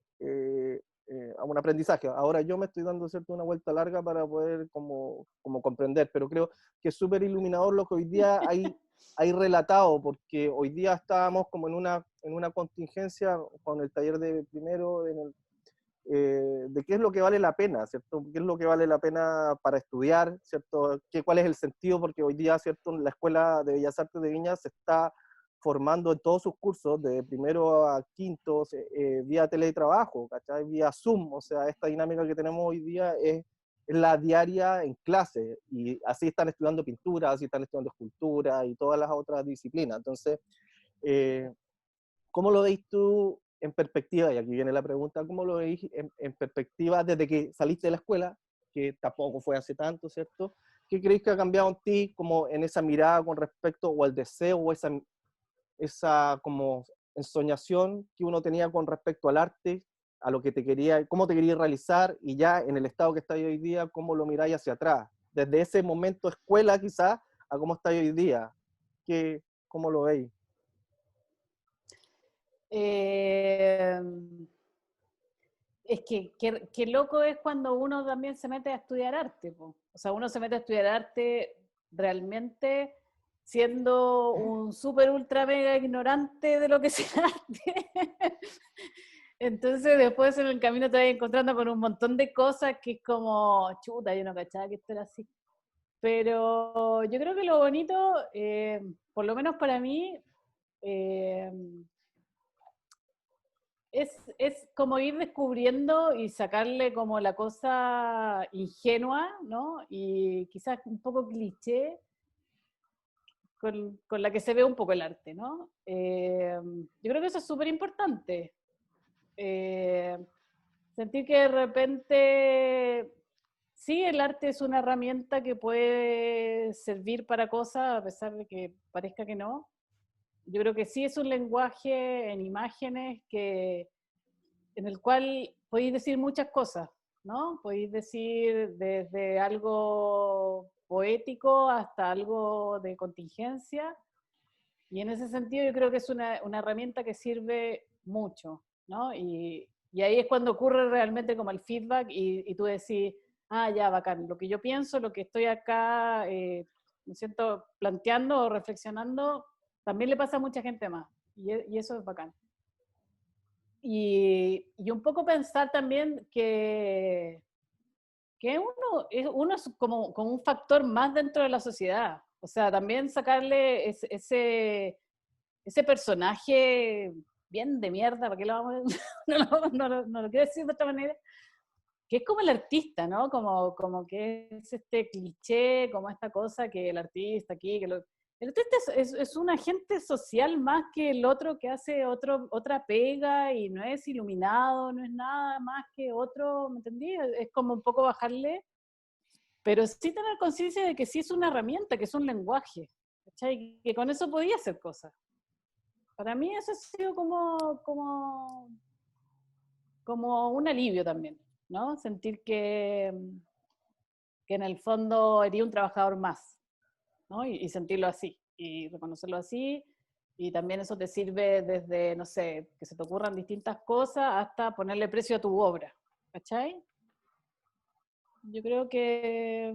a un aprendizaje. Ahora yo me estoy dando, ¿cierto?, una vuelta larga para poder como comprender, pero creo que es súper iluminador lo que hoy día hay relatado, porque hoy día estábamos como en una contingencia con el taller de primero, de qué es lo que vale la pena, ¿cierto? ¿Qué es lo que vale la pena para estudiar, ¿cierto? ¿Cuál es el sentido? Porque hoy día, ¿cierto?, la Escuela de Bellas Artes de Viña se está formando en todos sus cursos, de primero a quinto, vía teletrabajo, ¿cachai? Vía Zoom. O sea, esta dinámica que tenemos hoy día es la diaria en clase, y así están estudiando pintura, así están estudiando escultura y todas las otras disciplinas. Entonces, ¿cómo lo veis tú en perspectiva? Y aquí viene la pregunta, ¿cómo lo veis en perspectiva desde que saliste de la escuela, que tampoco fue hace tanto, ¿cierto? ¿Qué creéis que ha cambiado en ti, como en esa mirada con respecto, o el deseo, o esa como ensoñación que uno tenía con respecto al arte, a lo que cómo te querías realizar, y ya en el estado que estáis hoy día, cómo lo miráis hacia atrás? Desde ese momento escuela quizás a cómo estáis hoy día. ¿Cómo lo veis? Es que qué loco es cuando uno también se mete a estudiar arte, po. O sea, uno se mete a estudiar arte realmente siendo un súper ultra mega ignorante de lo que es el arte. Entonces después en el camino te vas encontrando con un montón de cosas que es como, chuta, yo no cachaba que esto era así. Pero yo creo que lo bonito, por lo menos para mí, eh, es como ir descubriendo y sacarle como la cosa ingenua, ¿no? Y quizás un poco cliché con la que se ve un poco el arte, ¿no? Yo creo que eso es súper importante. Sentir que de repente, sí, el arte es una herramienta que puede servir para cosas, a pesar de que parezca que no. Yo creo que sí es un lenguaje en imágenes en el cual podéis decir muchas cosas, ¿no? Podéis decir desde algo poético hasta algo de contingencia, y en ese sentido yo creo que es una herramienta que sirve mucho, ¿no? Y ahí es cuando ocurre realmente como el feedback y tú decís, ah, ya, bacán, lo que yo pienso, lo que estoy acá, me siento planteando o reflexionando, también le pasa a mucha gente más, y eso es bacán. Y un poco pensar también que uno es como un factor más dentro de la sociedad. O sea, también sacarle ese personaje bien de mierda, ¿para qué lo vamos a no lo quiero decir de otra manera, que es como el artista, ¿no? Como que es este cliché, como esta cosa que el artista aquí, el artista es un agente social más que el otro que hace otra pega y no es iluminado, no es nada más que otro, ¿me entendí? Es como un poco bajarle, pero sí tener conciencia de que sí es una herramienta, que es un lenguaje, ¿cachai? Que con eso podía hacer cosas. Para mí eso ha sido como un alivio también, ¿no? Sentir que en el fondo eres un trabajador más, ¿no? Y sentirlo así, y reconocerlo así, y también eso te sirve desde, no sé, que se te ocurran distintas cosas hasta ponerle precio a tu obra, ¿cachai? Yo creo que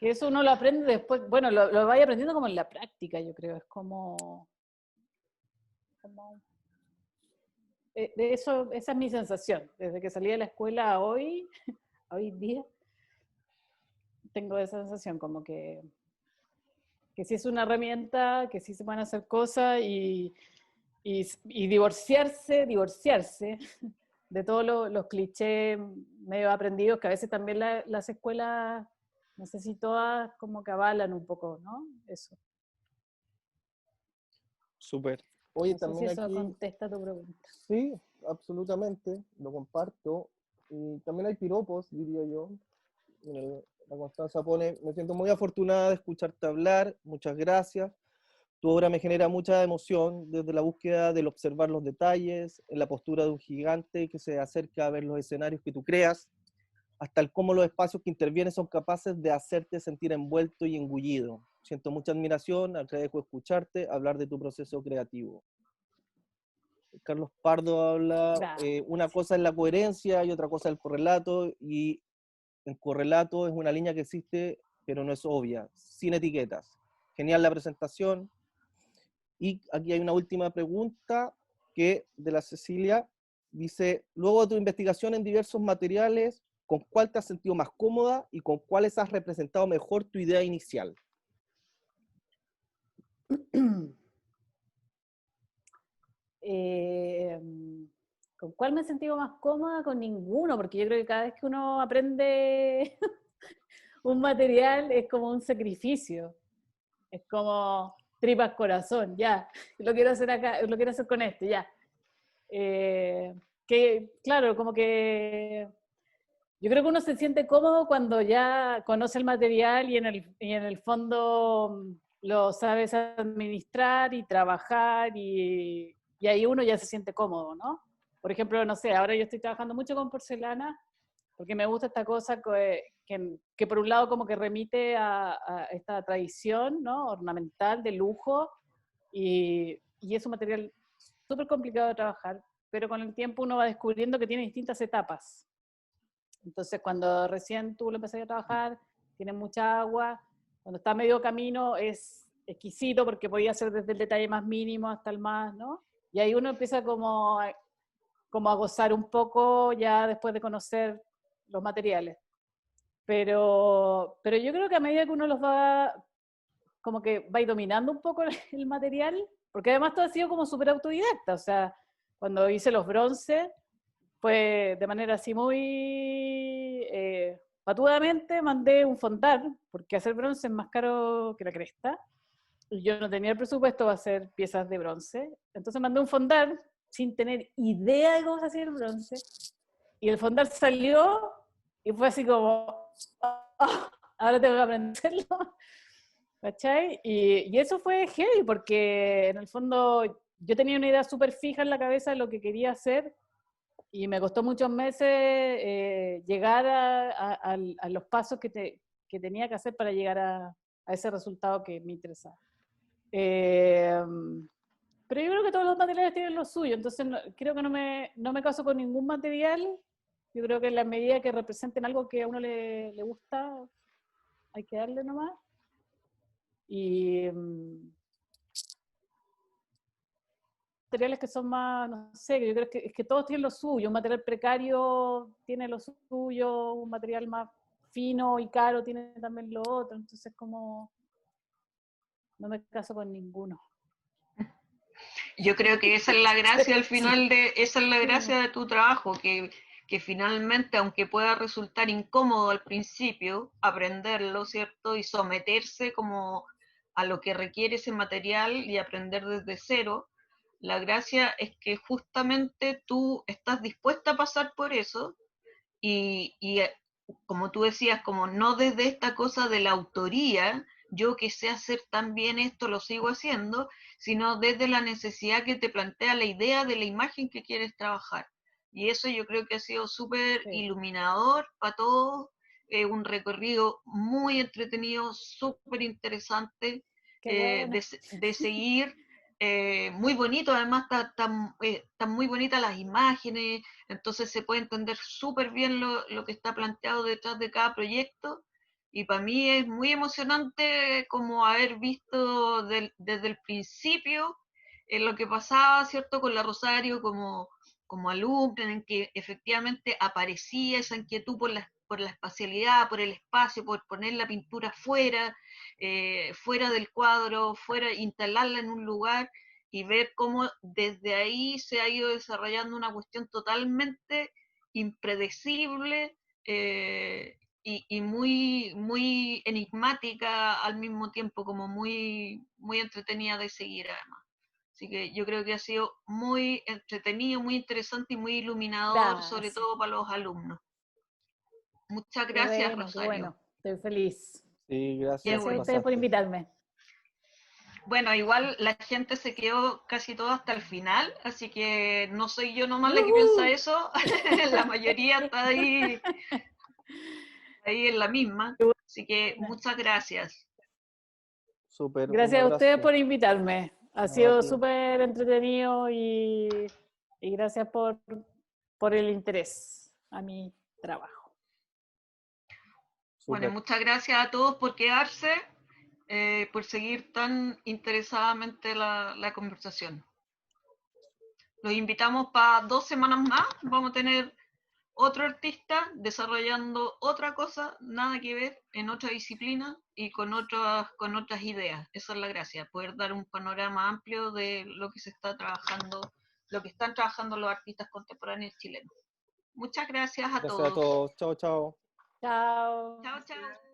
eso uno lo aprende después, bueno, lo vaya aprendiendo como en la práctica, yo creo, es como eso, esa es mi sensación, desde que salí de la escuela a hoy día, tengo esa sensación como que sí es una herramienta, que sí se pueden hacer cosas y divorciarse de todos los clichés medio aprendidos que a veces también las escuelas, no sé si todas, como que avalan un poco, ¿no? Eso. Súper. Oye, No sé también si eso aquí... contesta tu pregunta. Sí, absolutamente, lo comparto. Y también hay piropos, diría yo. La Constanza pone, me siento muy afortunada de escucharte hablar, muchas gracias. Tu obra me genera mucha emoción, desde la búsqueda del observar los detalles, en la postura de un gigante que se acerca a ver los escenarios que tú creas, hasta el cómo los espacios que intervienen son capaces de hacerte sentir envuelto y engullido. Siento mucha admiración, agradezco escucharte, hablar de tu proceso creativo. Carlos Pardo habla, una cosa es la coherencia y otra cosa es el correlato, y el correlato es una línea que existe, pero no es obvia, sin etiquetas. Genial la presentación. Y aquí hay una última pregunta que de la Cecilia dice, luego de tu investigación en diversos materiales, ¿con cuál te has sentido más cómoda y con cuáles has representado mejor tu idea inicial? ¿Con cuál me he sentido más cómoda? Con ninguno, porque yo creo que cada vez que uno aprende un material es como un sacrificio. Es como tripas corazón, ya. Lo quiero hacer acá, lo quiero hacer con este, ya. Que, claro, como que yo creo que uno se siente cómodo cuando ya conoce el material y en el fondo lo sabes administrar y trabajar y ahí uno ya se siente cómodo, ¿no? Por ejemplo, no sé, ahora yo estoy trabajando mucho con porcelana porque me gusta esta cosa que por un lado como que remite a esta tradición, ¿no? Ornamental, de lujo, y es un material súper complicado de trabajar, pero con el tiempo uno va descubriendo que tiene distintas etapas. Entonces, cuando recién tú lo empecé a trabajar, tiene mucha agua, Cuando está a medio camino es exquisito porque podía hacer desde el detalle más mínimo hasta el más, ¿no? Y ahí uno empieza como a gozar un poco ya después de conocer los materiales. Pero yo creo que a medida que uno los va, como que va dominando un poco el material, porque además todo ha sido como súper autodidacta, o sea, cuando hice los bronces, fue de manera así muy patudamente, mandé un fondar, porque hacer bronce es más caro que la cresta, y yo no tenía el presupuesto para hacer piezas de bronce, entonces mandé un fondar sin tener idea de cómo se hacía el bronce, y el fondar salió, y fue así como, oh, ahora tengo que aprenderlo, ¿cachai? Y eso fue heavy, porque en el fondo yo tenía una idea súper fija en la cabeza de lo que quería hacer, y me costó muchos meses llegar a los pasos que tenía que hacer para llegar a ese resultado que me interesaba. Pero yo creo que todos los materiales tienen lo suyo, entonces creo que no me caso con ningún material. Yo creo que en la medida que representen algo que a uno le gusta, hay que darle nomás. Y materiales que son más, no sé, yo creo que es que todos tienen lo suyo. Un material precario tiene lo suyo, un material más fino y caro tiene también lo otro, entonces como no me caso con ninguno. Yo creo que esa es la gracia al final esa es la gracia de tu trabajo, que finalmente, aunque pueda resultar incómodo al principio, aprenderlo, ¿cierto? Y someterse como a lo que requiere ese material y aprender desde cero, la gracia es que justamente tú estás dispuesta a pasar por eso y como tú decías, como no desde esta cosa de la autoría, yo que sé hacer tan bien esto lo sigo haciendo, sino desde la necesidad que te plantea la idea de la imagen que quieres trabajar. Y eso yo creo que ha sido súper iluminador para todos, un recorrido muy entretenido, súper interesante, bueno. de seguir. Muy bonito, además están muy bonitas las imágenes, entonces se puede entender súper bien lo que está planteado detrás de cada proyecto, y para mí es muy emocionante como haber visto desde el principio lo que pasaba, ¿cierto?, con la Rosario como alumna, en que efectivamente aparecía esa inquietud por la espacialidad, por el espacio, por poner la pintura fuera del cuadro, instalarla en un lugar, y ver cómo desde ahí se ha ido desarrollando una cuestión totalmente impredecible y muy, muy enigmática al mismo tiempo, como muy, muy entretenida de seguir además. Así que yo creo que ha sido muy entretenido, muy interesante y muy iluminador, sobre todo para los alumnos. Muchas gracias, Qué Rosario. bueno, estoy feliz. Sí, gracias. Gracias a ustedes por invitarme. Bueno, igual la gente se quedó casi todo hasta el final, así que no soy yo nomás la que piensa eso, la mayoría está ahí en la misma, así que muchas gracias. Súper, gracias a ustedes por invitarme, ha sido súper entretenido y gracias por el interés a mi trabajo. Bueno, muchas gracias a todos por quedarse. Por seguir tan interesadamente la conversación. Los invitamos para 2 semanas más. Vamos a tener otro artista desarrollando otra cosa, nada que ver, en otra disciplina y con otras ideas. Esa es la gracia, poder dar un panorama amplio de lo que se está trabajando, lo que están trabajando los artistas contemporáneos chilenos. Muchas gracias a todos. Gracias a todos. Chao, chao. Chao. Chao, chao.